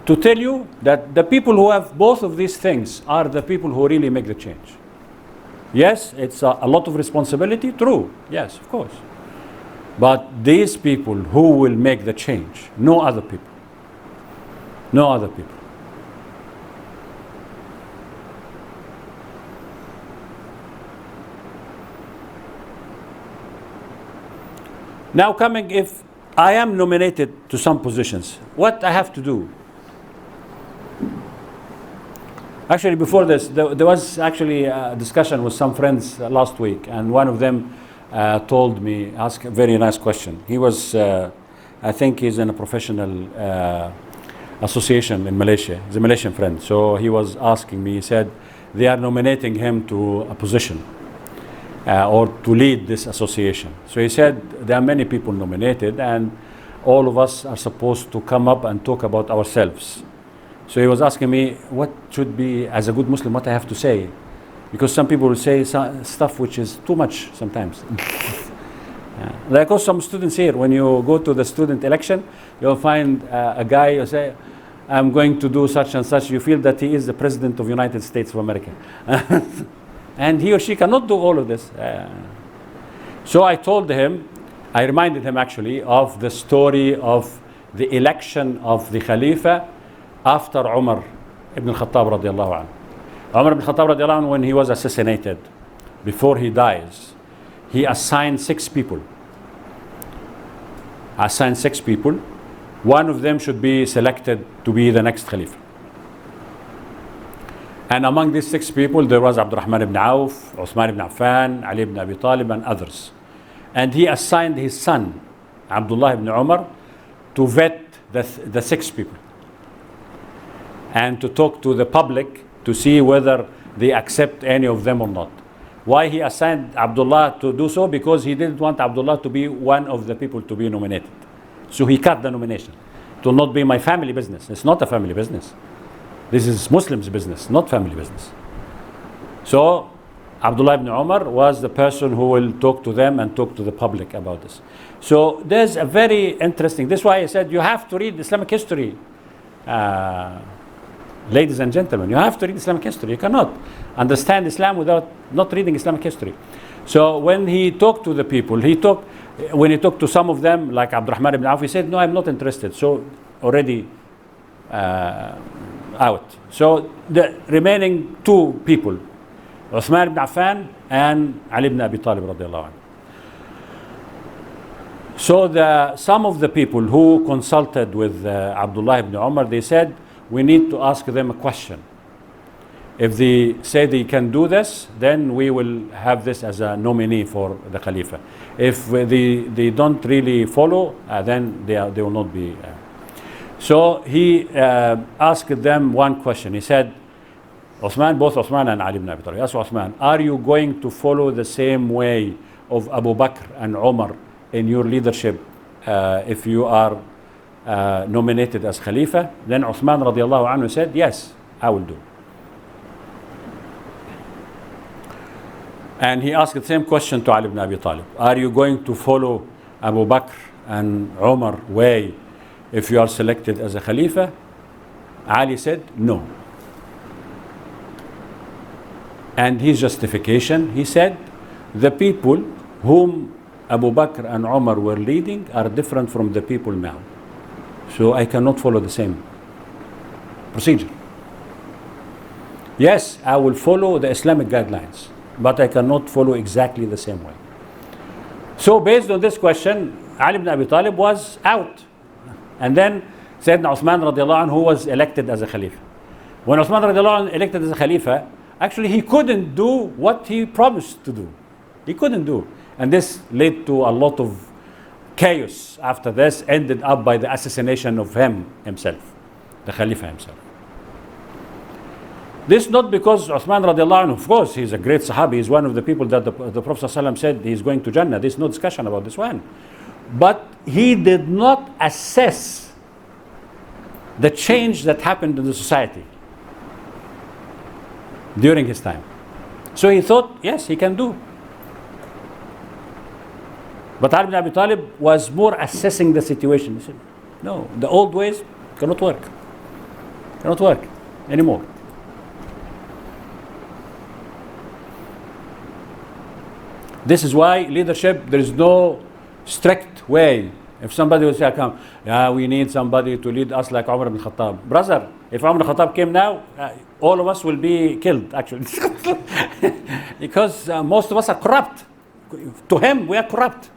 to tell you that the people who have both of these things are the people who really make the change. Yes, it's a lot of responsibility, true. Yes, of course. But these people who will make the change, no other people. No other people. Now coming, if I am nominated to some positions, what I have to do? Actually, before this, there was actually a discussion with some friends last week, and one of them told me, asked a very nice question. He was, I think he's in a professional association in Malaysia. He's a Malaysian friend. So he was asking me, he said, they are nominating him to a position or to lead this association. So he said, there are many people nominated, and all of us are supposed to come up and talk about ourselves. So he was asking me, what should be, as a good Muslim, what I have to say? Because some people will say stuff which is too much sometimes. Like also some students here, when you go to the student election, you'll find a guy who say, I'm going to do such and such. You feel that he is the President of the United States of America. And he or she cannot do all of this. So I told him, I reminded him actually of the story of the election of the Khalifa after Umar ibn al-Khattab radiallahu anhu. Umar ibn al-Khattab radiallahu anhu, when he was assassinated, before he dies, he assigned 6 people. Assigned 6 people. One of them should be selected to be the next Khalifa. And among these 6 people, there was Abdurrahman ibn Auf, Uthman ibn Affan, Ali ibn Abi Talib, and others. And he assigned his son, Abdullah ibn Umar, to vet the 6 people and to talk to the public to see whether they accept any of them or not. Why he assigned Abdullah to do so? Because he didn't want Abdullah to be one of the people to be nominated. So he cut the nomination. It will not be my family business. It's not a family business. This is Muslims' business, not family business. So Abdullah ibn Umar was the person who will talk to them and talk to the public about this. So there's a very interesting, that's why I said you have to read Islamic history. Ladies and gentlemen, you have to read Islamic history. You cannot understand Islam without not reading Islamic history. So when he talked to the people, when he talked to some of them, like Abdurrahman ibn Auf, he said, no, I'm not interested. So already out. So the remaining 2 people, Uthman ibn Affan and Ali ibn Abi Talib radiallahu anhu. So some of the people who consulted with Abdullah ibn Umar, they said, we need to ask them a question. If they say they can do this, then we will have this as a nominee for the Khalifa. If they don't really follow, then they will not be. So he asked them one question. He said, both Uthman and Ali ibn Abi Talib, he asked Uthman, are you going to follow the same way of Abu Bakr and Umar in your leadership if you are nominated as Khalifa? Then Uthman radiallahu anhu said, yes, I will do. And he asked the same question to Ali ibn Abi Talib. Are you going to follow Abu Bakr and Umar way if you are selected as a Khalifa? Ali said, no. And his justification, he said, the people whom Abu Bakr and Umar were leading are different from the people now. So I cannot follow the same procedure. Yes, I will follow the Islamic guidelines, but I cannot follow exactly the same way. So based on this question, Ali ibn Abi Talib was out. And then Sayyidina Uthman radiallahu anhu was elected as a Khalifa. When Uthman radiallahu anhu elected as a Khalifa, actually he couldn't do what he promised to do. He couldn't do. And this led to a lot of chaos after this, ended up by the assassination of himself, the Khalifa himself. This not because Uthman radiallahu anhu, of course, he's a great Sahabi, he's one of the people that the Prophet ﷺ said he's going to Jannah. There's no discussion about this one. But he did not assess the change that happened in the society during his time. So he thought, yes, he can do. But Ali ibn Abi Talib was more assessing the situation. He said, no, the old ways cannot work. Cannot work anymore. This is why leadership, there is no strict way. If somebody will say, come, yeah, we need somebody to lead us like Umar ibn Khattab. Brother, if Umar ibn Khattab came now, all of us will be killed, actually. Because most of us are corrupt. To him, we are corrupt.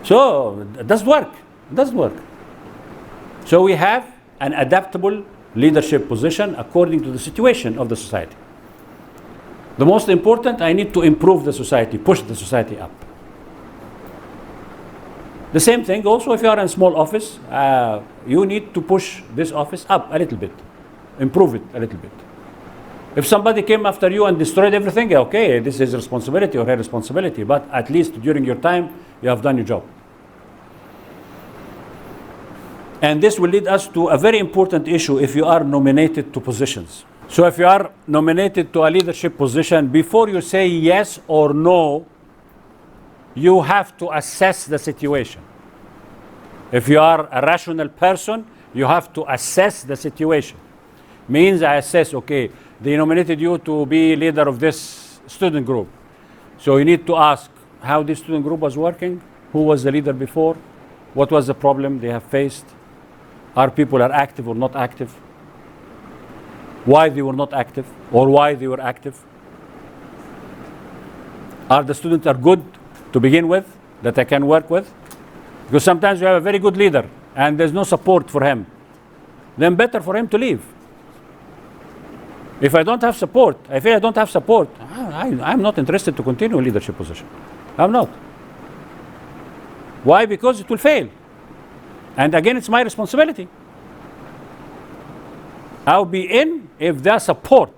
So, it doesn't work. It doesn't work. So we have an adaptable leadership position according to the situation of the society. The most important, I need to improve the society, push the society up. The same thing also if you are in a small office, you need to push this office up a little bit, improve it a little bit. If somebody came after you and destroyed everything, okay, this is responsibility or her responsibility, but at least during your time, you have done your job. And this will lead us to a very important issue if you are nominated to positions. So if you are nominated to a leadership position, before you say yes or no, you have to assess the situation. If you are a rational person, you have to assess the situation. Means I assess, okay, they nominated you to be leader of this student group. So you need to ask how this student group was working, who was the leader before, what was the problem they have faced, are people are active or not active, why they were not active or why they were active. Are the students are good to begin with that I can work with? Because sometimes you have a very good leader and there's no support for him. Then better for him to leave. If I don't have support, I feel I don't have support, I'm not interested to continue a leadership position. I'm not. Why? Because it will fail. And again, it's my responsibility. I'll be in if there's support.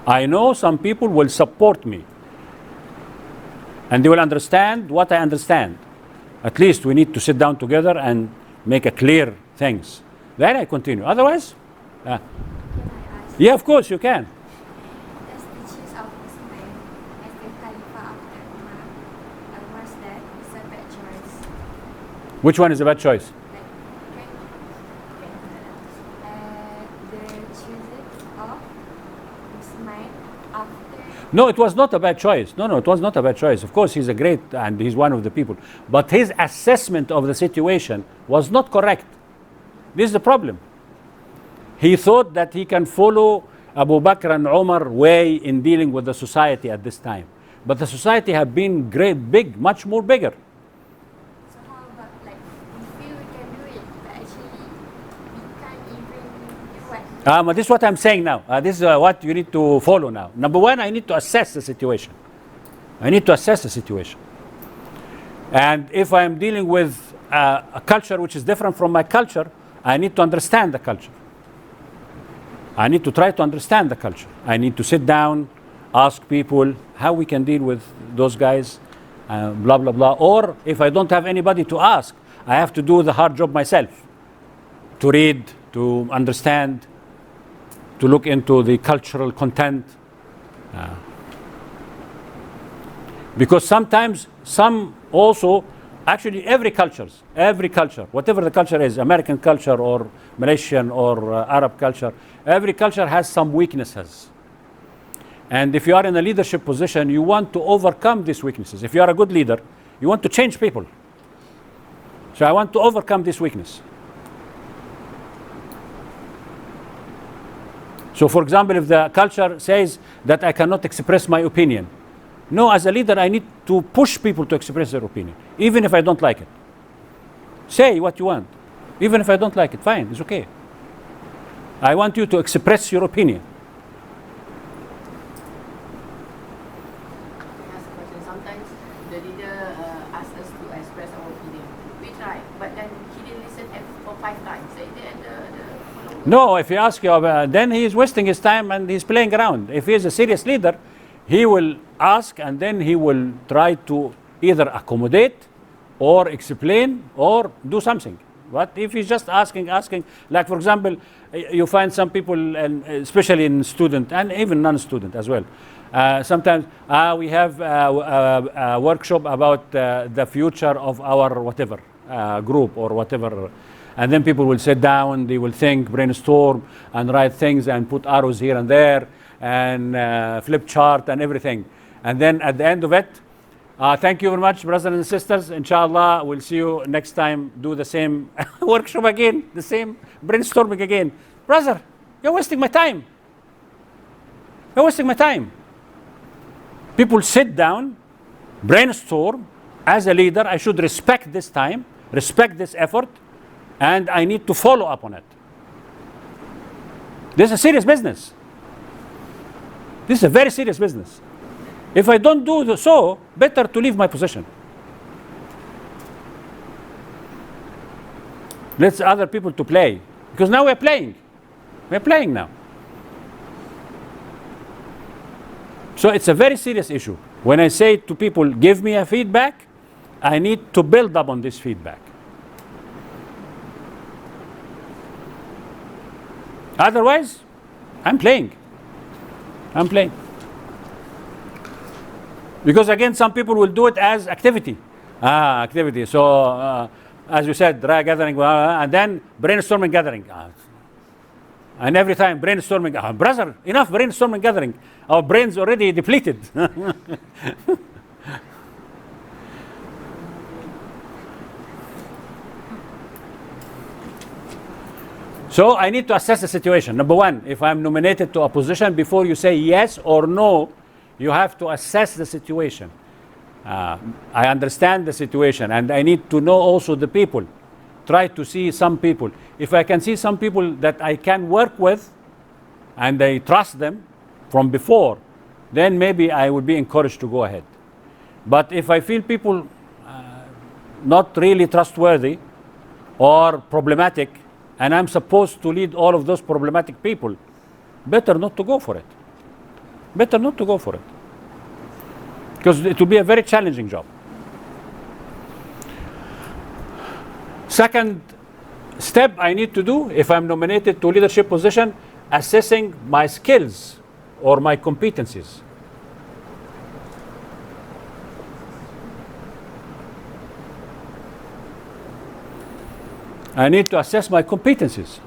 I know some people will support me. And they will understand what I understand. At least we need to sit down together and make a clear things. Then I continue. Otherwise, yeah, of course you can. As the choice of Usman as the Khalifa after Umar, Umar's death is a bad choice. Which one is a bad choice? The choosing of Usman after. No, it was not a bad choice. No, it was not a bad choice. Of course, he's a great and he's one of the people. But his assessment of the situation was not correct. This is the problem. He thought that he can follow Abu Bakr and Umar way in dealing with the society at this time. But the society have been great, big, much more bigger. So how about like we feel we can do it, but actually we can't even do what? This is what I'm saying now. This is what you need to follow now. Number one, I need to assess the situation. I need to assess the situation. And if I'm dealing with a culture which is different from my culture, I need to understand the culture. I need to try to understand the culture. I need to sit down, ask people how we can deal with those guys, blah, blah, blah. Or if I don't have anybody to ask, I have to do the hard job myself. To read, to understand, to look into the cultural content. Because sometimes some also, actually every culture, whatever the culture is, American culture or Malaysian or Arab culture, every culture has some weaknesses. And if you are in a leadership position, you want to overcome these weaknesses. If you are a good leader, you want to change people. So I want to overcome this weakness. So for example, if the culture says that I cannot express my opinion, no, as a leader, I need to push people to express their opinion, even if I don't like it. Say what you want. Even if I don't like it, fine, it's okay. I want you to express your opinion. I ask a question. Sometimes the leader asked us to express our opinion. We tried, but then he didn't listen for 5 times. Then the No, if you ask you, then he is wasting his time and he's playing around. If he is a serious leader, he will ask and then he will try to either accommodate or explain or do something. But if he's just asking, like for example, you find some people, and especially in student and even non-student as well, sometimes we have a workshop about the future of our whatever group or whatever. And then people will sit down, they will think, brainstorm, and write things and put arrows here and there, and flip chart and everything. And then at the end of it, thank you very much, brothers and sisters. Inshallah, we'll see you next time. Do the same workshop again, the same brainstorming again. Brother, you're wasting my time. You're wasting my time. People sit down, brainstorm. As a leader, I should respect this time, respect this effort, and I need to follow up on it. This is a serious business. This is a very serious business. If I don't do so, better to leave my position. Let other people to play. Because now we're playing. We're playing now. So it's a very serious issue. When I say to people, give me a feedback, I need to build up on this feedback. Otherwise, I'm playing. I'm playing. Because again, some people will do it as activity. Activity. So, as you said, dry gathering, and then brainstorming gathering. And every time brainstorming, brother, enough brainstorming gathering. Our brains already depleted. So I need to assess the situation. Number one, if I'm nominated to a position, before you say yes or no, you have to assess the situation. I understand the situation, and I need to know also the people. Try to see some people. If I can see some people that I can work with, and I trust them from before, then maybe I would be encouraged to go ahead. But if I feel people not really trustworthy or problematic, and I'm supposed to lead all of those problematic people, better not to go for it. Better not to go for it. Because it will be a very challenging job. Second step I need to do, if I'm nominated to leadership position, assessing my skills or my competencies. I need to assess my competencies.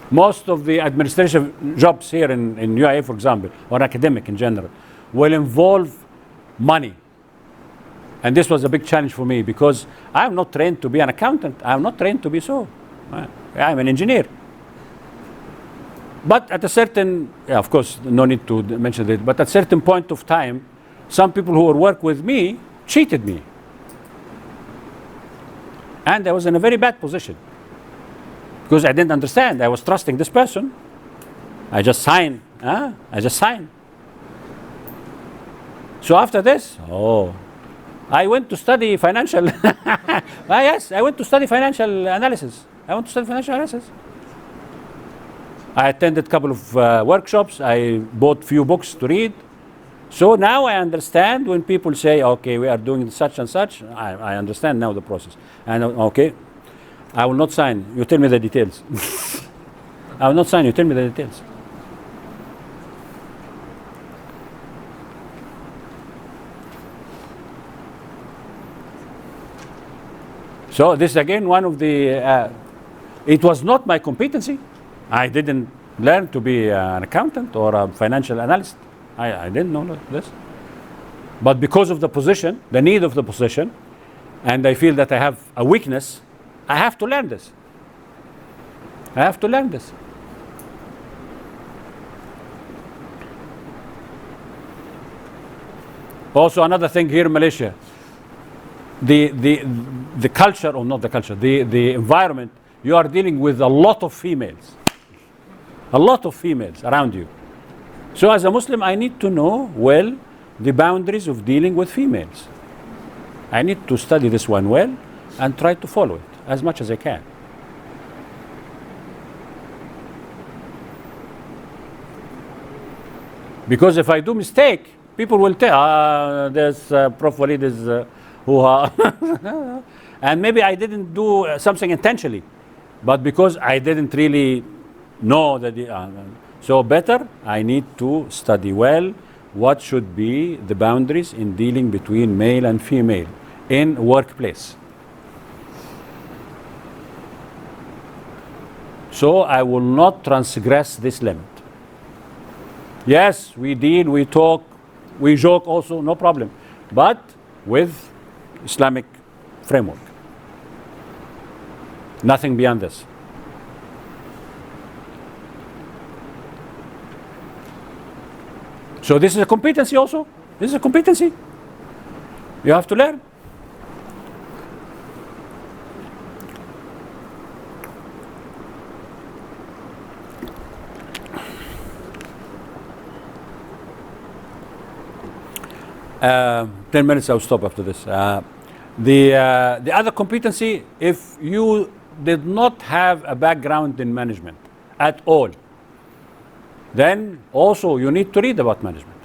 Most of the administrative jobs here in UAE, for example, or academic in general, will involve money. And this was a big challenge for me because I'm not trained to be an accountant. I'm not trained to be so. I'm an engineer. But at a certain, of course, no need to mention it, but at a certain point of time, some people who would work with me cheated me. And I was in a very bad position. Because I didn't understand. I was trusting this person. I just signed. I just signed. So after this, I went to study financial. Yes, I went to study financial analysis. I attended a couple of workshops. I bought few books to read. So now I understand when people say, okay, we are doing such and such, I understand now the process. And okay, I will not sign. You tell me the details. I will not sign. You tell me the details. So this is again one of the, it was not my competency. I didn't learn to be an accountant or a financial analyst. I didn't know this. But because of the position, the need of the position, and I feel that I have a weakness, I have to learn this. I have to learn this. Also, another thing here in Malaysia, the culture, or not the culture, the environment, you are dealing with a lot of females. A lot of females around you. So as a Muslim, I need to know well the boundaries of dealing with females. I need to study this one well and try to follow it as much as I can. Because if I do mistake, people will tell, there's Prof. Walid is and maybe I didn't do something intentionally, but because I didn't really know that. So better, I need to study well what should be the boundaries in dealing between male and female in workplace. So I will not transgress this limit. Yes, we deal, we talk, we joke also, no problem, but with Islamic framework. Nothing beyond this. So this is a competency also. This is a competency. You have to learn. Uh, 10 minutes, I'll stop after this. The other competency, if you did not have a background in management at all, then also you need to read about management.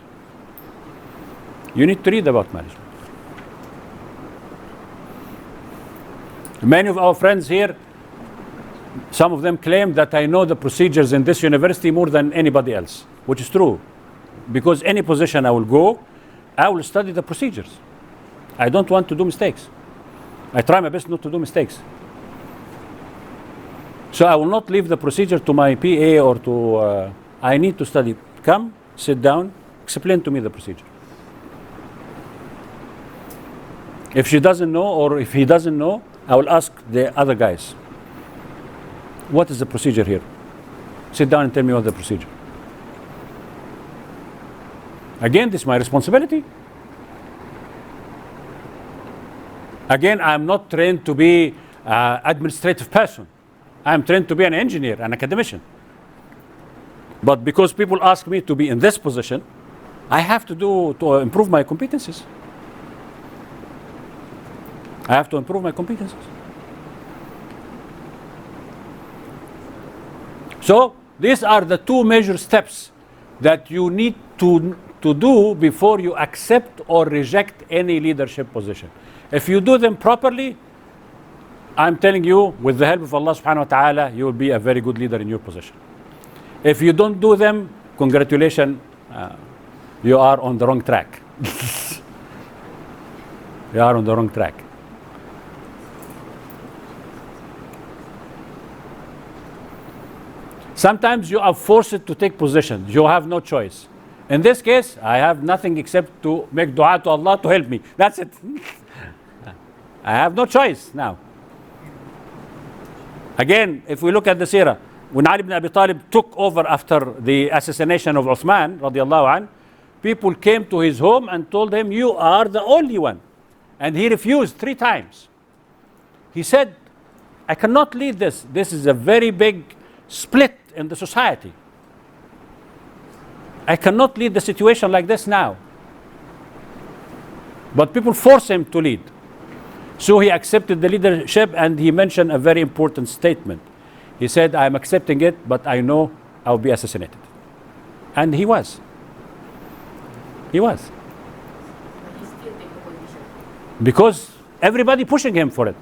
You need to read about management. Many of our friends here, some of them claim that I know the procedures in this university more than anybody else, which is true. Because any position I will go, I will study the procedures. I don't want to do mistakes. I try my best not to do mistakes. So I will not leave the procedure to my PA or to, I need to study. Come, sit down, explain to me the procedure. If she doesn't know or if he doesn't know, I will ask the other guys, what is the procedure here? Sit down and tell me what the procedure. Again, this is my responsibility. Again, I'm not trained to be an administrative person. I'm trained to be an engineer, an academician. But because people ask me to be in this position, I have to improve my competencies. I have to improve my competencies. So these are the two major steps that you need to do before you accept or reject any leadership position. If you do them properly, I'm telling you, with the help of Allah subhanahu wa ta'ala, you will be a very good leader in your position. If you don't do them, congratulations, you are on the wrong track. You are on the wrong track. Sometimes you are forced to take positions. You have no choice. In this case, I have nothing except to make dua to Allah to help me. That's it. I have no choice now. Again, if we look at the seerah, when Ali ibn Abi Talib took over after the assassination of Uthman, radiallahu anh, people came to his home and told him, you are the only one. And he refused 3 times. He said, I cannot lead this. This is a very big split in the society. I cannot lead the situation like this now. But people force him to lead. So he accepted the leadership and he mentioned a very important statement. He said, I'm accepting it, but I know I'll be assassinated. And he was. He was. But he still take the position. Because everybody pushing him for it.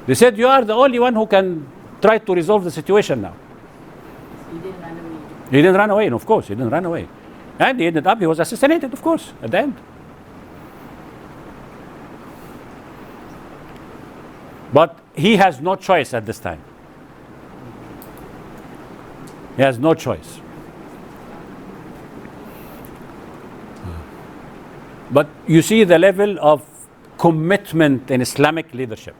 They said, you are the only one who can try to resolve the situation now. He didn't run away. He didn't run away, and of course, he didn't run away. And he ended up, he was assassinated, of course, at the end. But he has no choice at this time. He has no choice. But you see the level of commitment in Islamic leadership.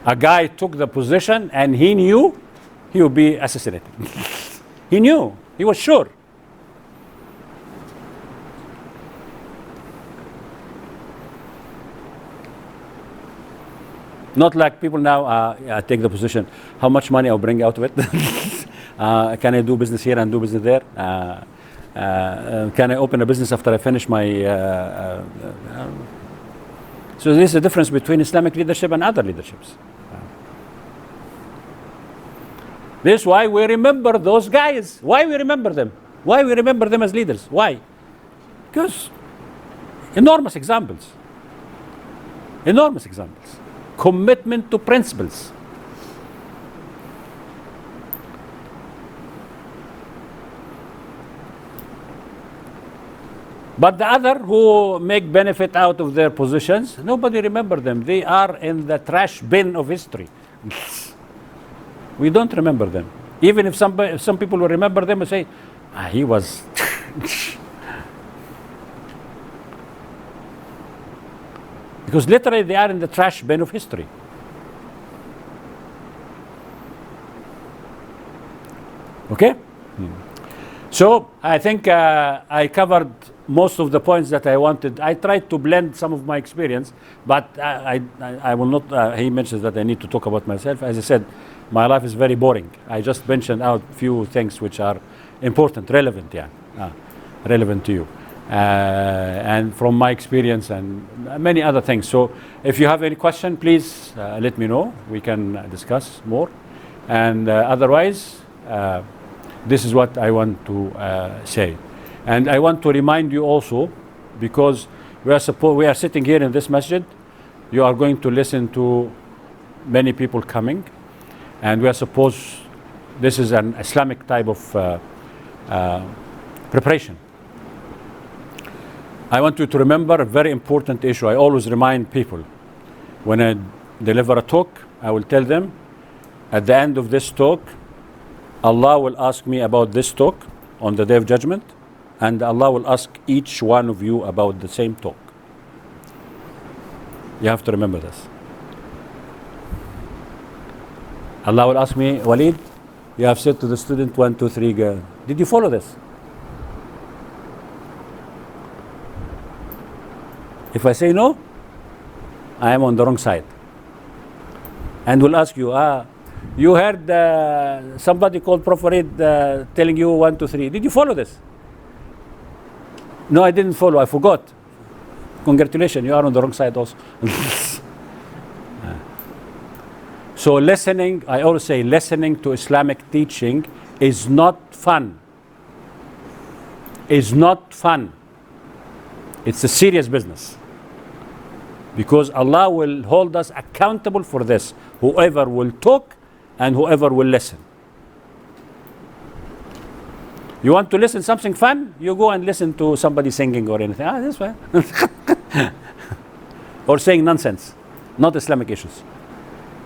A guy took the position and he knew he would be assassinated. He knew. He was sure. Not like people now, take the position, how much money I'll bring out of it. Can I do business here and do business there? Can I open a business after I finish my... So there's a difference between Islamic leadership and other leaderships. This is why we remember those guys. Why we remember them? Why we remember them as leaders? Why? Because enormous examples. Enormous examples. Commitment to principles. But the other who make benefit out of their positions, nobody remember them. They are in the trash bin of history. We don't remember them. Even if some people will remember them and say, he was... Because literally they are in the trash bin of history. Okay? So I think I covered most of the points that I wanted. I tried to blend some of my experience, but I will not, he mentions that I need to talk about myself. As I said, my life is very boring. I just mentioned out few things which are important, relevant, relevant to you. And from my experience and many other things. So if you have any question, please let me know. We can discuss more. And otherwise, this is what I want to say. And I want to remind you also, because we are sitting here in this masjid, you are going to listen to many people coming, and we are supposed, this is an Islamic type of preparation. I want you to remember a very important issue. I always remind people, when I deliver a talk, I will tell them, at the end of this talk, Allah will ask me about this talk on the Day of Judgment, and Allah will ask each one of you about the same talk. You have to remember this. Allah will ask me, Walid, you have said to the student 1, 2, 3, go. Did you follow this? If I say no, I am on the wrong side. And will ask you, you heard somebody called Prophet telling you 1, 2, 3. Did you follow this? No, I didn't follow. I forgot. Congratulations, you are on the wrong side also. So listening, I always say, listening to Islamic teaching is not fun. Is not fun. It's a serious business. Because Allah will hold us accountable for this. Whoever will talk and whoever will listen. You want to listen something fun? You go and listen to somebody singing or anything. That's fine. Or saying nonsense. Not Islamic issues.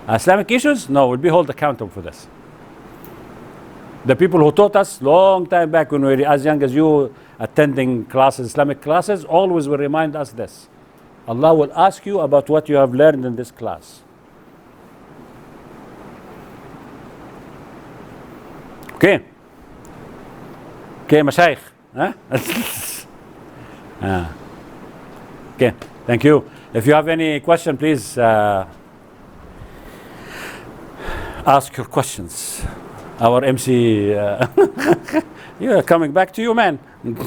Islamic issues? No, we'll be held accountable for this. The people who taught us long time back when we were as young as you, attending classes, Islamic classes, always will remind us this. Allah will ask you about what you have learned in this class. Okay. Okay, Mashaykh. Huh? Okay, thank you. If you have any question, please ask your questions. Our MC, yeah, coming back to you, man. Thank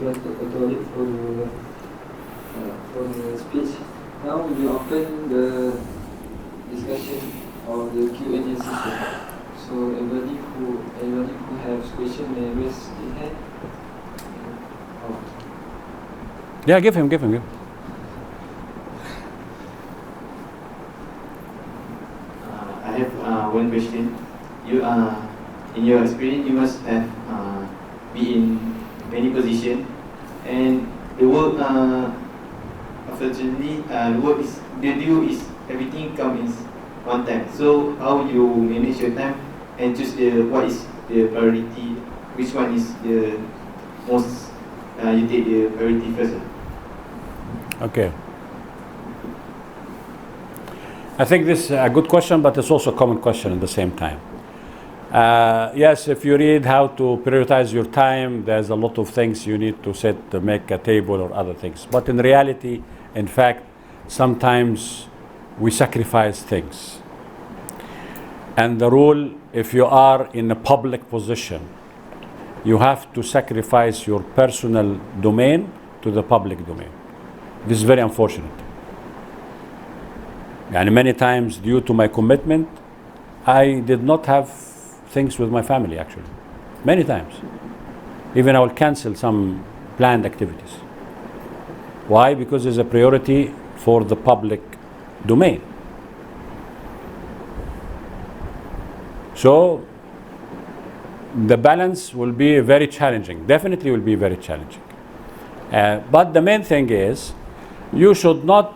you, Dr. for the speech. Now we open the discussion or the Q&A session. So everybody who has question may raise his hand. Yeah, give him. I have one question. You in your experience, you must have been in many positions, and the work, unfortunately, the due is everything comes one time. So how you manage your time and choose what is the priority? Which one is the most you take the priority first? Okay. I think this is a good question, but it's also a common question at the same time. Yes, if you read how to prioritize your time, there's a lot of things you need to set to make a table or other things. But in reality, In fact, sometimes we sacrifice things. And the rule, if you are in a public position, you have to sacrifice your personal domain to the public domain. This is very unfortunate. And many times, due to my commitment, I did not have things with my family, actually. Many times. Even I will cancel some planned activities. Why? Because there's a priority for the public domain. So, the balance will be very challenging. Definitely will be very challenging. But the main thing is, you should not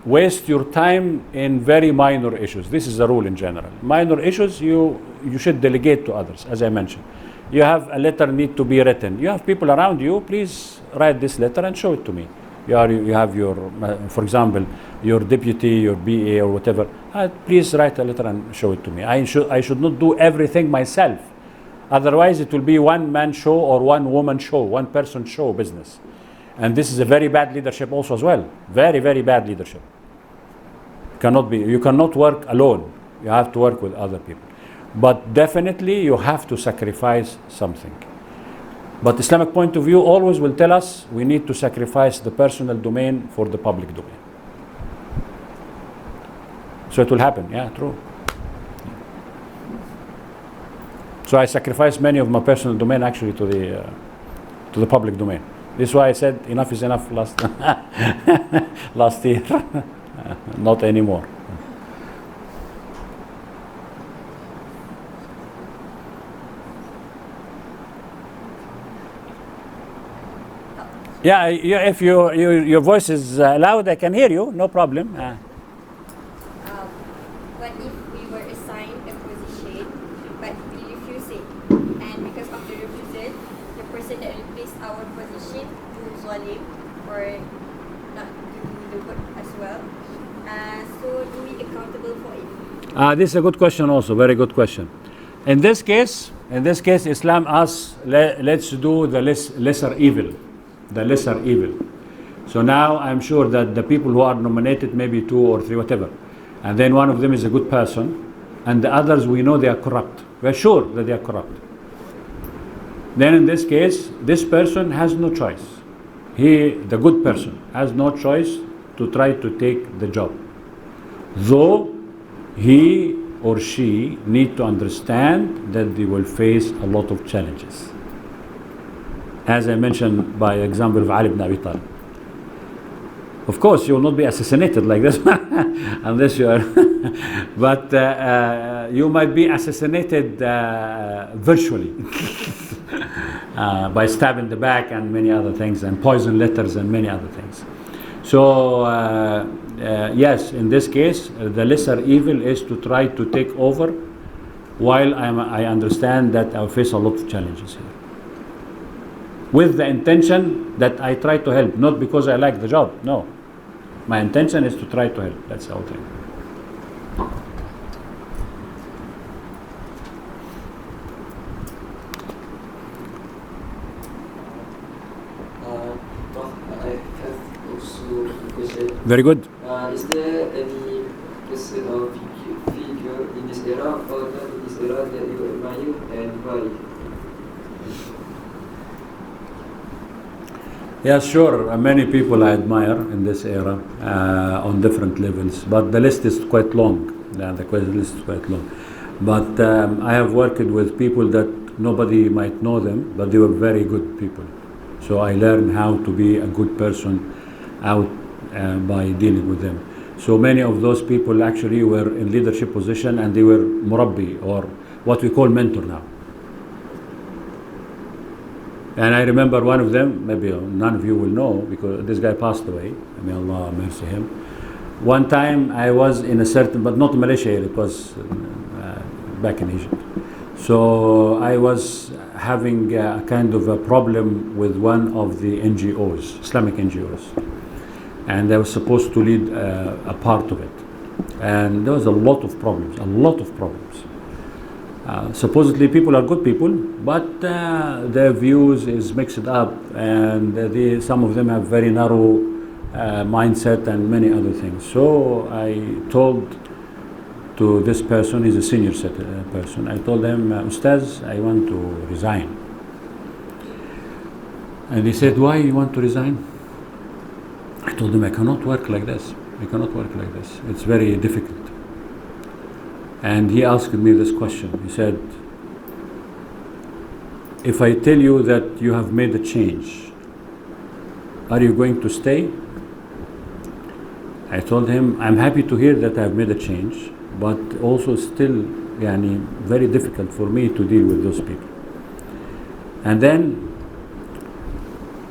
waste your time in very minor issues. This is the rule in general. Minor issues, you should delegate to others, as I mentioned. You have a letter need to be written. You have people around you, please write this letter and show it to me. You have your, for example, your deputy, your BA or whatever. Please write a letter and show it to me. I should not do everything myself. Otherwise, it will be one-man show or one-woman show, one-person show business. And this is a very bad leadership also as well. Very, very bad leadership. You cannot work alone. You have to work with other people. But definitely you have to sacrifice something. But Islamic point of view always will tell us we need to sacrifice the personal domain for the public domain. So it will happen, yeah, true. So I sacrificed many of my personal domain actually to the public domain. This is why I said enough is enough last year. Not anymore. Yeah, if your voice is loud, I can hear you. No problem. What if we were assigned a position, but we refuse it, and because of the refusal, the person that replaced our position do zalim or not do the work as well. So do we accountable for it? This is a good question also. Very good question. In this case, Islam asks, let's do the lesser evil. The lesser evil. So now I'm sure that the people who are nominated, maybe 2 or 3, whatever, and then one of them is a good person, and the others we know they are corrupt. We're sure that they are corrupt. Then in this case, this person has no choice. The good person, has no choice to try to take the job. Though he or she need to understand that they will face a lot of challenges. As I mentioned by example of Ali ibn Abi Talib. Of course, you will not be assassinated like this unless you are. But you might be assassinated virtually by stab in the back and many other things, and poison letters and many other things. So yes, in this case, the lesser evil is to try to take over, while I understand that I face a lot of challenges here. With the intention that I try to help, not because I like the job. No, my intention is to try to help. That's the whole thing. I have also a question. Very good. Is there any person or figure in this era or not in this era that you admire and why? Yeah, sure. Many people I admire in this era on different levels, but the list is quite long. The list is quite long. But I have worked with people that nobody might know them, but they were very good people. So I learned how to be a good person out by dealing with them. So many of those people actually were in leadership position, and they were murabbi, or what we call mentor now. And I remember one of them, maybe none of you will know, because this guy passed away. May Allah mercy him. One time I was in a certain, but not in Malaysia, it was back in Egypt. So I was having a kind of a problem with one of the NGOs, Islamic NGOs. And I was supposed to lead a part of it. And there was a lot of problems. Supposedly people are good people, but their views is mixed up, and some of them have very narrow mindset and many other things. So I told to this person, he's a senior person, I told him, Ustaz, I want to resign. And he said, why you want to resign? I told him, I cannot work like this. I cannot work like this. It's very difficult. And he asked me this question. He said, if I tell you that you have made a change, are you going to stay? I told him, I'm happy to hear that I've made a change, but also still very difficult for me to deal with those people. And then,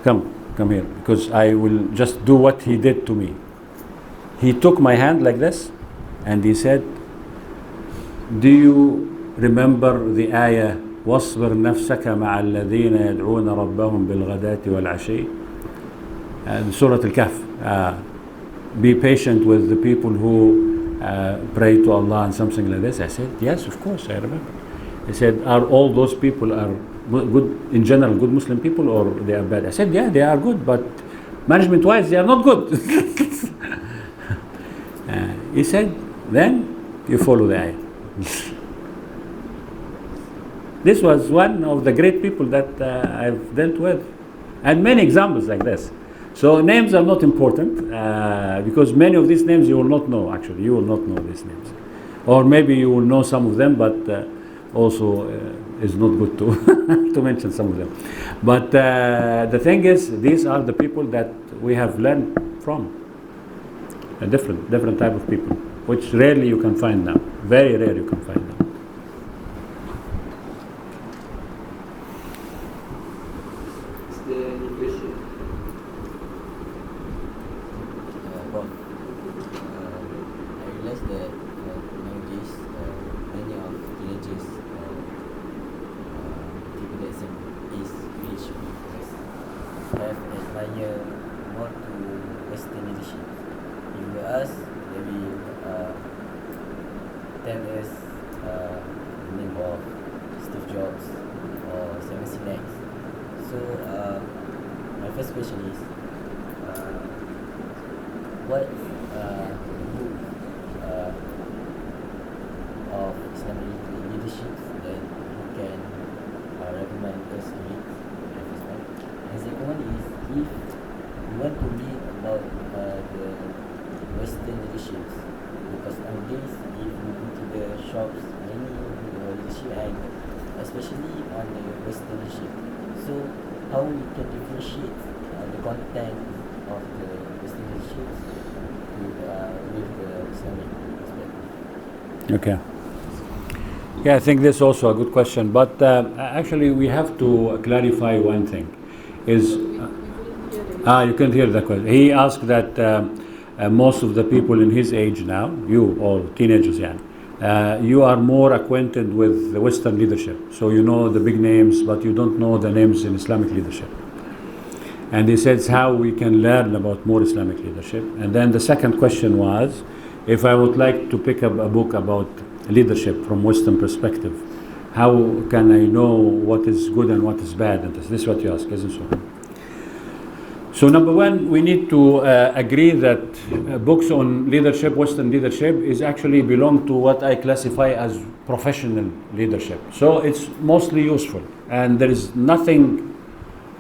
come here, because I will just do what he did to me. He took my hand like this, and he said, do you remember the ayah, وَاصْبِرْ نَفْسَكَ مَعَ الَّذِينَ يَدْعُونَ رَبَّهُمْ بِالْغَدَاةِ وَالْعَشِيِّ, and Surah Al-Kahf. Be patient with the people who pray to Allah and something like this. I said, yes, of course, I remember. He said, are all those people are good, in general, good Muslim people, or they are bad? I said, yeah, they are good, but management-wise, they are not good. He said, then you follow the ayah. This was one of the great people that I've dealt with, and many examples like this. So names are not important, because many of these names you will not know, actually. You will not know these names. Or maybe you will know some of them, but also it's not good to, to mention some of them. But the thing is, these are the people that we have learned from. A different type of people, which rarely you can find now. Very rare you can find now. Is there any question? Prof, I realized that nowadays many of teenagers people that some is rich because have admire more to Western leadership. You will ask, they will tell us the name of Steve Jobs or Simon Sinek. So my first question is, what book of Islamic leadership that you can recommend us to read? And second one is, if you want to read about the Western leaderships, because nowadays if you go to the shops, many leadership, and especially on the Western leadership. So how we can differentiate the content of the Western leadership with the Islamic perspective? Okay. Yeah, I think this is also a good question, but actually we have to clarify one thing. Is you can't hear the question. He asked that most of the people in his age now, you all teenagers, you are more acquainted with the Western leadership, so you know the big names, but you don't know the names in Islamic leadership. And he says how we can learn about more Islamic leadership. And then the second question was, if I would like to pick up a book about leadership from Western perspective, how can I know what is good and what is bad? And this is what you ask, isn't it? So number one, we need to agree that books on leadership, Western leadership, is actually belong to what I classify as professional leadership. So it's mostly useful, and there is nothing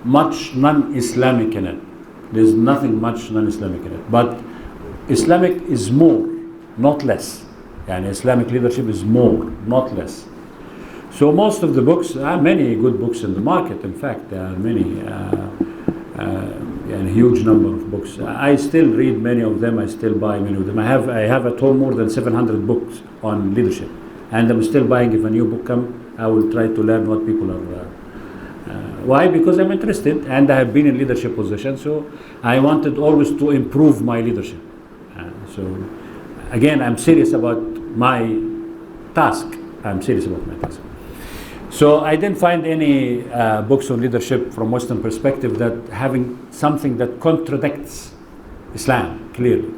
much non-Islamic in it. There's nothing much non-Islamic in it. But Islamic is more, not less. And Islamic leadership is more, not less. So most of the books, there are many good books in the market. In fact, there are many. A huge number of books. I still read many of them. I still buy many of them. I have at home more than 700 books on leadership, and I'm still buying. If a new book comes, I will try to learn what people are. Why? Because I'm interested, and I have been in leadership position, so I wanted always to improve my leadership. So again, I'm serious about my task. I'm serious about my task. So I didn't find any books on leadership from Western perspective that having something that contradicts Islam clearly.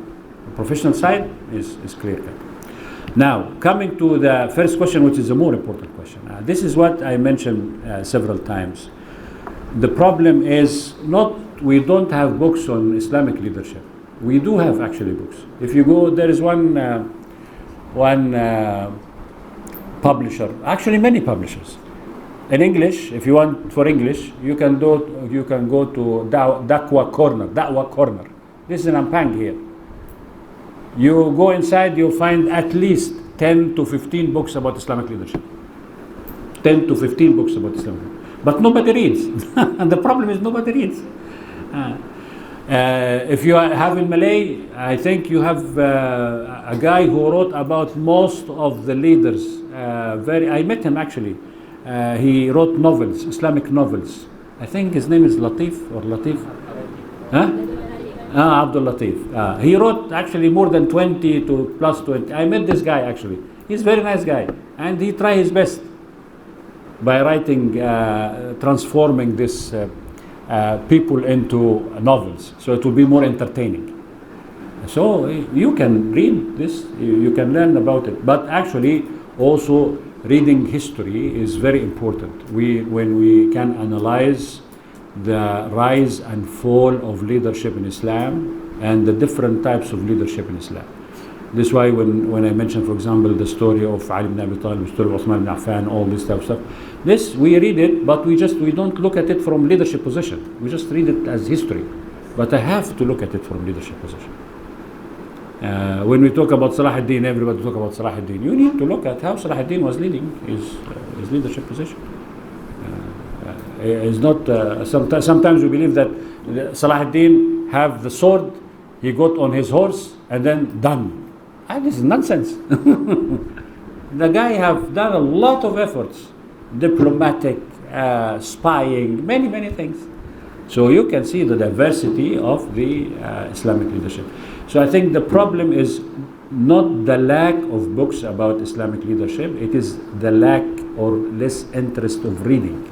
The professional side is clear cut. Now, coming to the first question, which is a more important question. This is what I mentioned several times. The problem is not we don't have books on Islamic leadership. We do have actually books. If you go, there is one publisher, actually many publishers. In English, if you want for English, you can go to Da'wa Corner. This is in Ampang here. You go inside, you'll find at least 10 to 15 books about Islamic leadership. 10 to 15 books about Islamic leadership. But nobody reads. And the problem is nobody reads. If you have in Malay, I think you have a guy who wrote about most of the leaders. I met him actually. He wrote novels, Islamic novels. I think his name is Latif or Latif. Huh? Abdul Latif. He wrote actually more than 20 to plus 20. I met this guy actually. He's a very nice guy. And he tried his best by writing, transforming this people into novels. So it will be more entertaining. So you can read this, you can learn about it. But actually also reading history is very important. When we can analyze the rise and fall of leadership in Islam and the different types of leadership in Islam. This is why when I mentioned, for example, the story of Ali ibn Abi Talib, the story of Uthman ibn Affan, all this type of stuff, this we read it, but we don't look at it from leadership position. We just read it as history. But I have to look at it from leadership position. When we talk about Salah ad-Din, everybody talk about Salah ad-Din. You need to look at how Salah ad-Din was leading his leadership position. It's not. Sometimes we believe that Salah ad-Din have the sword, he got on his horse, and then done. This is nonsense. The guy have done a lot of efforts, diplomatic, spying, many things. So you can see the diversity of the Islamic leadership. So I think the problem is not the lack of books about Islamic leadership, it is the lack or less interest of reading,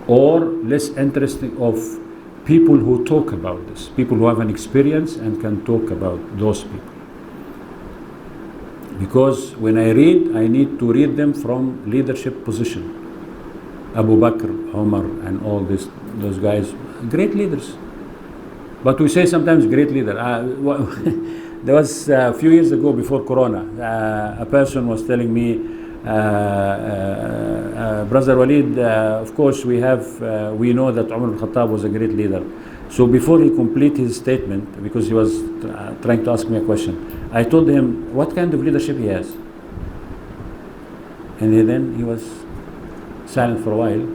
or less interest of people who talk about this, people who have an experience and can talk about those people. Because when I read, I need to read them from leadership position. Abu Bakr, Umar, and all those guys, great leaders. But we say sometimes great leader. There was a few years ago before Corona, a person was telling me, Brother Walid, of course we know that Umar al-Khattab was a great leader. So before he complete his statement, because he was trying to ask me a question, I told him what kind of leadership he has. And then he was silent for a while.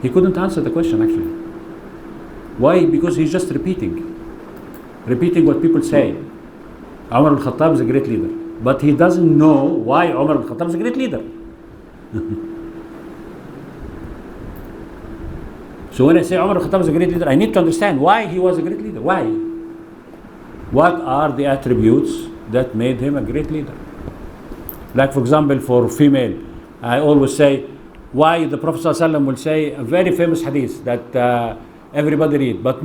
He couldn't answer the question actually. Why? Because he's just repeating what people say. Umar al-Khattab is a great leader. But he doesn't know why Umar al-Khattab is a great leader. So when I say Umar al-Khattab is a great leader, I need to understand why he was a great leader. Why? What are the attributes that made him a great leader? Like for example, for female, I always say why the Prophet ﷺ will say a very famous hadith that everybody read, but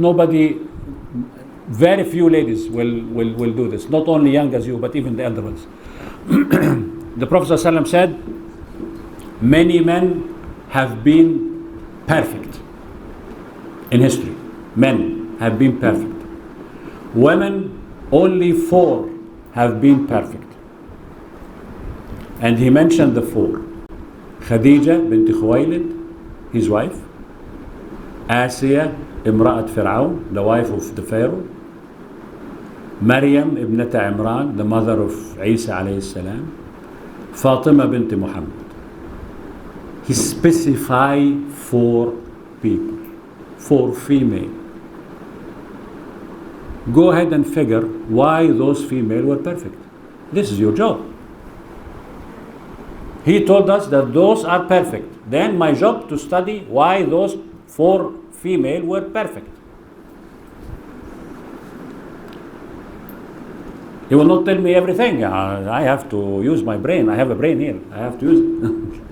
very few ladies will do this. Not only young as you, but even the elder ones. The Prophet ﷺ said, many men have been perfect in history. Men have been perfect. Women, only 4 have been perfect. And he mentioned the 4. Khadija bint Khuwaylid, his wife. Asiya, Imra'at Fir'aun, the wife of the Pharaoh. Maryam ibnata Imran, the mother of Isa alayhi salam. Fatima bint Muhammad. He specified 4 people, 4 female. Go ahead and figure why those female were perfect. This is your job. He told us that those are perfect. Then my job to study why those 4 female were perfect. He will not tell me everything. I have to use my brain. I have a brain here. I have to use it.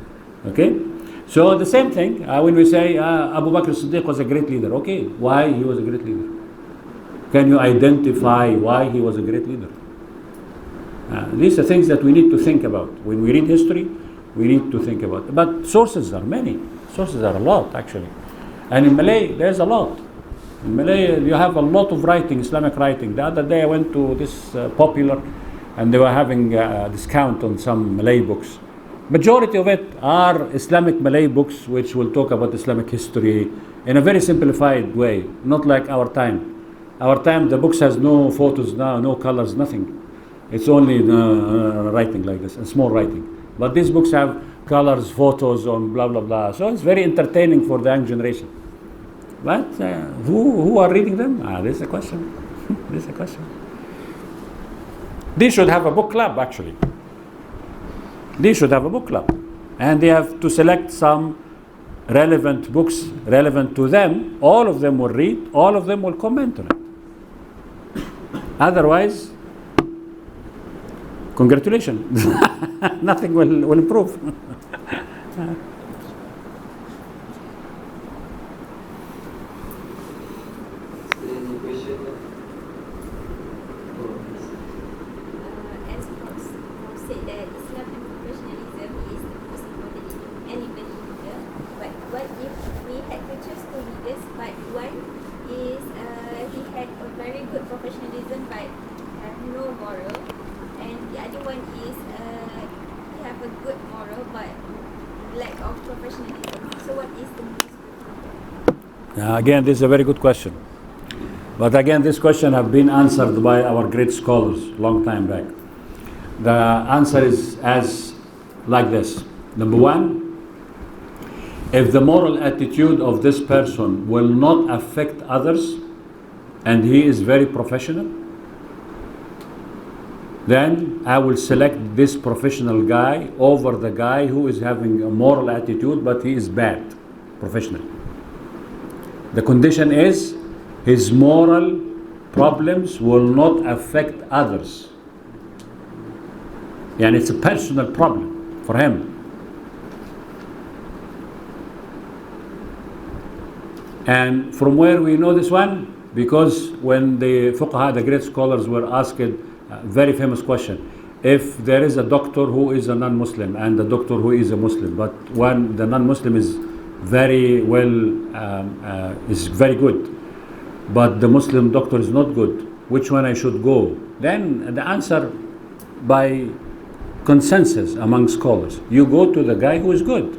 Okay? So the same thing when we say Abu Bakr as-Siddiq was a great leader. Okay, why he was a great leader? Can you identify why he was a great leader? These are things that we need to think about. When we read history, we need to think about. But sources are many. Sources are a lot, actually. And in Malay, there's a lot. In Malay, you have a lot of writing, Islamic writing. The other day I went to this Popular, and they were having a discount on some Malay books. Majority of it are Islamic Malay books which will talk about Islamic history in a very simplified way, not like our time. Our time, the books has no photos now, no colors, nothing. It's only writing like this, and small writing. But these books have colors, photos on blah, blah, blah. So it's very entertaining for the young generation. But who are reading them? This is a question. This is a question. They should have a book club, actually. They should have a book club. And they have to select some relevant books relevant to them. All of them will read, all of them will comment on it. Otherwise, congratulations. Nothing will improve. Any question? As Prof said that Islamic professionalism is the most important in any leader. But what if we had to choose two leaders, but one is he had a very good professionalism but have no moral, and the other one is he have a good moral but lack of professionalism. So what is the most preferred? Again, this is a very good question. But again, this question have been answered by our great scholars long time back. The answer is as like this. Number one, if the moral attitude of this person will not affect others and he is very professional, then I will select this professional guy over the guy who is having a moral attitude but he is bad professionally. The condition is his moral problems will not affect others. And it's a personal problem for him. And from where we know this one? Because when the fuqaha, the great scholars, were asked a very famous question. If there is a doctor who is a non-Muslim and a doctor who is a Muslim, but the non-Muslim is very is very good, but the Muslim doctor is not good, which one I should go? Then the answer by consensus among scholars, you go to the guy who is good.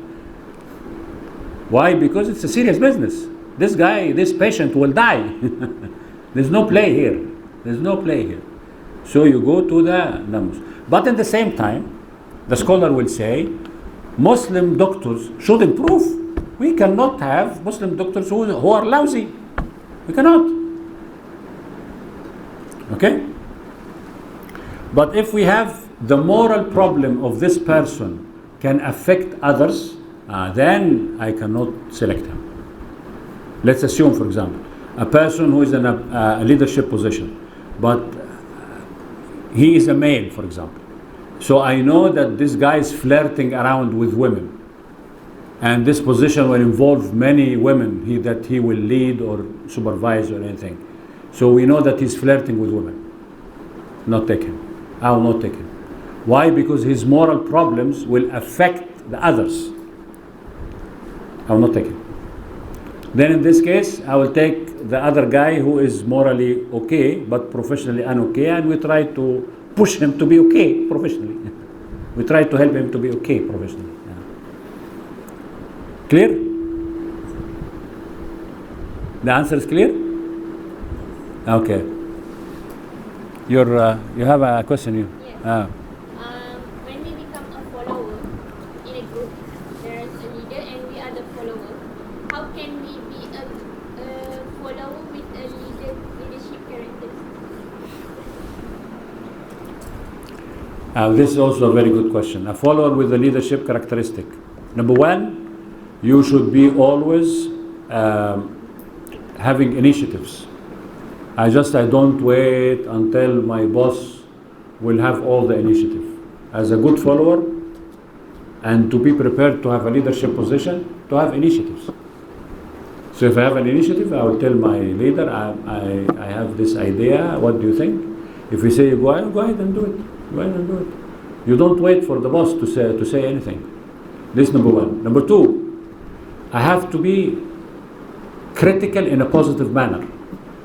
Why? Because it's a serious business. This guy, this patient will die. There's no play here. There's no play here. So you go to the non-Muslim. But at the same time, the scholar will say, Muslim doctors should improve. We cannot have Muslim doctors who are lousy. We cannot. Okay? But if we have the moral problem of this person can affect others, then I cannot select him. Let's assume, for example, a person who is in a leadership position, but he is a male, for example. So I know that this guy is flirting around with women. And this position will involve many women that he will lead or supervise or anything. So we know that he's flirting with women. Not take him. I will not take him. Why? Because his moral problems will affect the others. I will not take him. Then in this case, I will take the other guy who is morally okay, but professionally unokay, and we try to push him to be okay professionally. We try to help him to be okay professionally. Clear? The answer is clear? Okay. You have a question, you? Yes. When we become a follower in a group, there is a leader and we are the follower. How can we be a follower with a leadership characteristics? This is also a very good question. A follower with a leadership characteristic. Number one, you should be always having initiatives. I don't wait until my boss will have all the initiative. As a good follower, and to be prepared to have a leadership position, to have initiatives. So if I have an initiative, I will tell my leader, I have this idea, what do you think? If we say go ahead and do it. Go ahead and do it. You don't wait for the boss to say anything. This is number one. Number two, I have to be critical in a positive manner.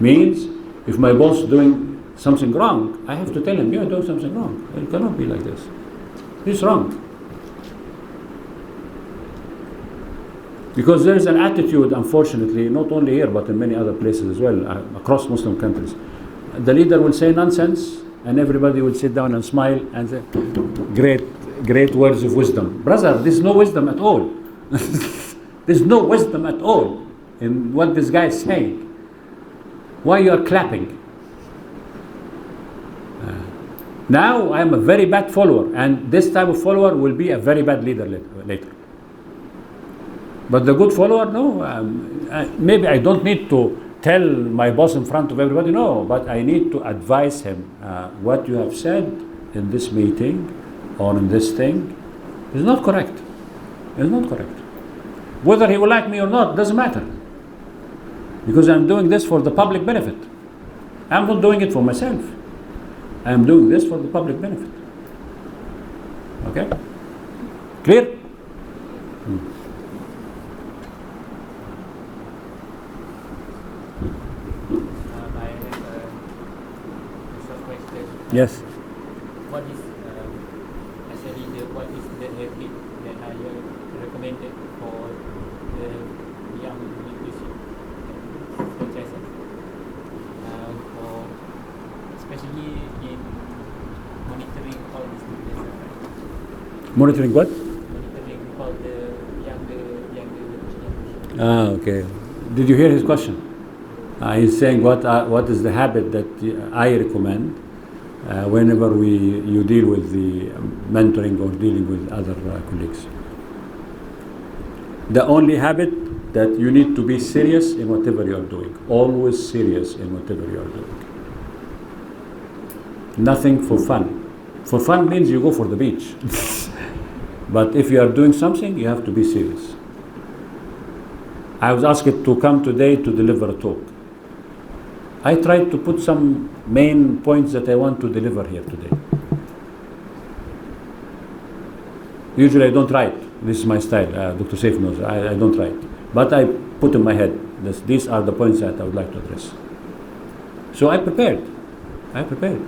Means, if my boss is doing something wrong, I have to tell him, you're doing something wrong. It cannot be like this. This is wrong. Because there is an attitude, unfortunately, not only here, but in many other places as well, across Muslim countries. The leader will say nonsense, and everybody will sit down and smile and say, great words of wisdom. Brother, there's no wisdom at all. There's no wisdom at all in what this guy is saying. Why you are clapping? Now I am a very bad follower, and this type of follower will be a very bad leader later. But the good follower, no. Maybe I don't need to tell my boss in front of everybody, no. But I need to advise him, what you have said in this meeting or in this thing is not correct. It's not correct. Whether he will like me or not doesn't matter. Because I'm doing this for the public benefit. I'm not doing it for myself. I'm doing this for the public benefit. Okay? Clear? I have a short question. Yes. What is actually what is the habit that I recommended for the young leadership, such as for especially in monitoring all these leaders, Monitoring what? monitoring all the younger generation. Okay. Did you hear his question? He's saying what is the habit that I recommend whenever you deal with the mentoring or dealing with other colleagues. The only habit that you need to be serious in whatever you are doing. Always serious in whatever you are doing. Nothing for fun. For fun means you go for the beach. But if you are doing something, you have to be serious. I was asked to come today to deliver a talk. I tried to put some main points that I want to deliver here today. Usually I don't write. This is my style. Dr. Saif knows. I don't write. But I put in my head, these are the points that I would like to address. So I prepared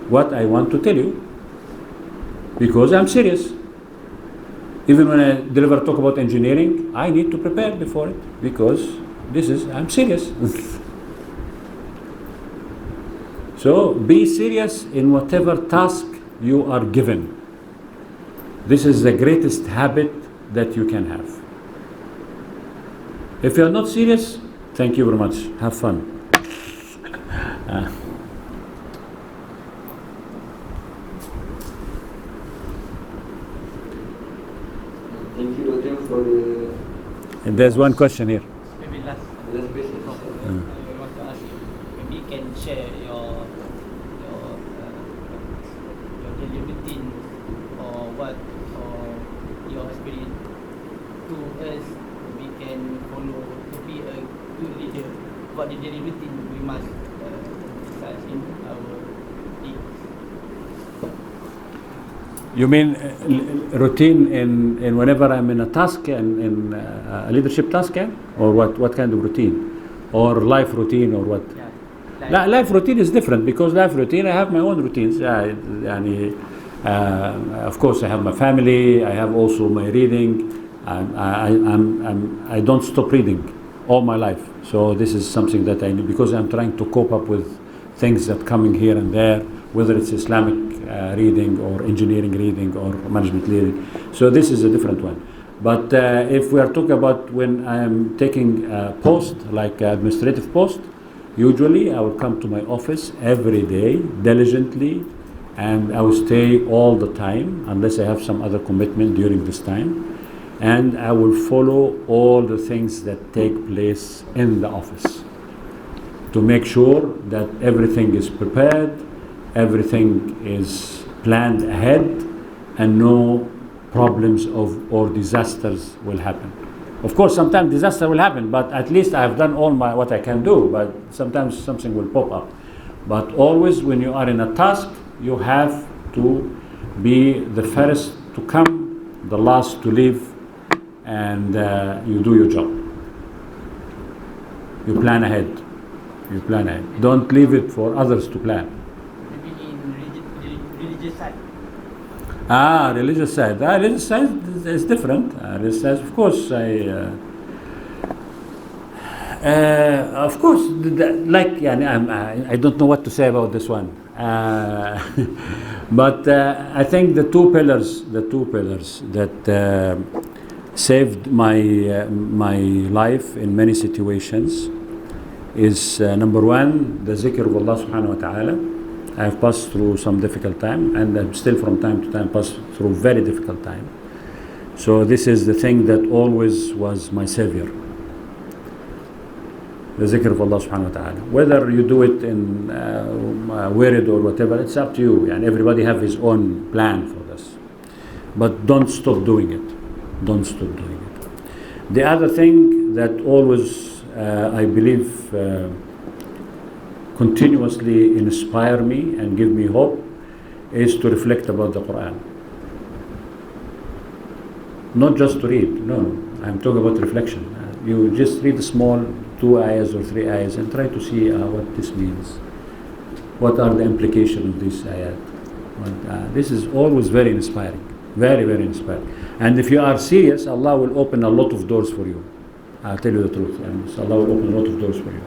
what I want to tell you because I'm serious. Even when I deliver a talk about engineering, I need to prepare before it because I'm serious. So be serious in whatever task you are given. This is the greatest habit that you can have. If you are not serious, thank you very much. Have fun. Thank you, Doctor, for the And there's one question here. Maybe last question. I want to ask you. Maybe you can share your daily routine or your experience to us. We can follow to be a good leader. What the daily routine we must exercise in our team. You mean routine in whenever I'm in a task and in a leadership task, or what kind of routine, or life routine, or what? Yeah. Life routine is different because life routine I have my own routines. Of course I have my family. I have also my reading. I don't stop reading all my life. So this is something that I need because I'm trying to cope up with things that coming here and there, whether it's Islamic reading or engineering reading or management reading. So this is a different one. But if we are talking about when I am taking a post, like administrative post, usually I will come to my office every day diligently, and I will stay all the time unless I have some other commitment during this time. And I will follow all the things that take place in the office to make sure that everything is prepared, everything is planned ahead, and no problems or disasters will happen. Of course, sometimes disaster will happen, but at least I have done all what I can do, but sometimes something will pop up. But always when you are in a task, you have to be the first to come, the last to leave, and you do your job. You plan ahead. You plan ahead. Don't leave it for others to plan. Maybe in religious side. Religious side. Religious side is different. Religious side, of course, of course, like, I don't know what to say about this one. But I think the two pillars that saved my life in many situations is number one, the zikr of Allah subhanahu wa ta'ala. I have passed through some difficult time, and I'm still from time to time pass through very difficult time. So this is the thing that always was my savior. The zikr of Allah subhanahu wa ta'ala. Whether you do it in wirid or whatever, it's up to you. And everybody have his own plan for this. But don't stop doing it. Don't stop doing it. The other thing that always, I believe, continuously inspire me and give me hope is to reflect about the Quran. Not just to read, no, I'm talking about reflection. You just read a small 2 ayahs or 3 ayahs and try to see what this means. What are the implications of this ayat? This is always very inspiring, very, very inspiring. And if you are serious, Allah will open a lot of doors for you. I'll tell you the truth. Allah will open a lot of doors for you.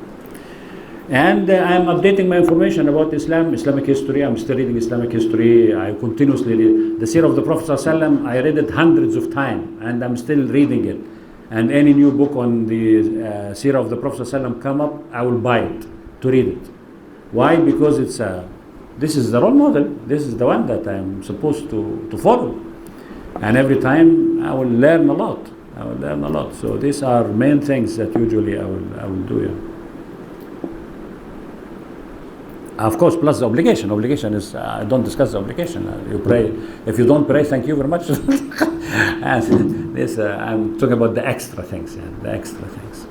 And I'm updating my information about Islam, Islamic history. I'm still reading Islamic history. I continuously read the Seerah of the Prophet ﷺ. I read it hundreds of times, and I'm still reading it. And any new book on the Seerah of the Prophet ﷺ come up, I will buy it to read it. Why? Because this is the role model. This is the one that I'm supposed to follow. And every time I will learn a lot. So these are main things that usually I will do. Yeah. Of course, plus the obligation. Obligation is, don't discuss the obligation. You pray. If you don't pray, thank you very much. And this, I'm talking about the extra things. Yeah, the extra things.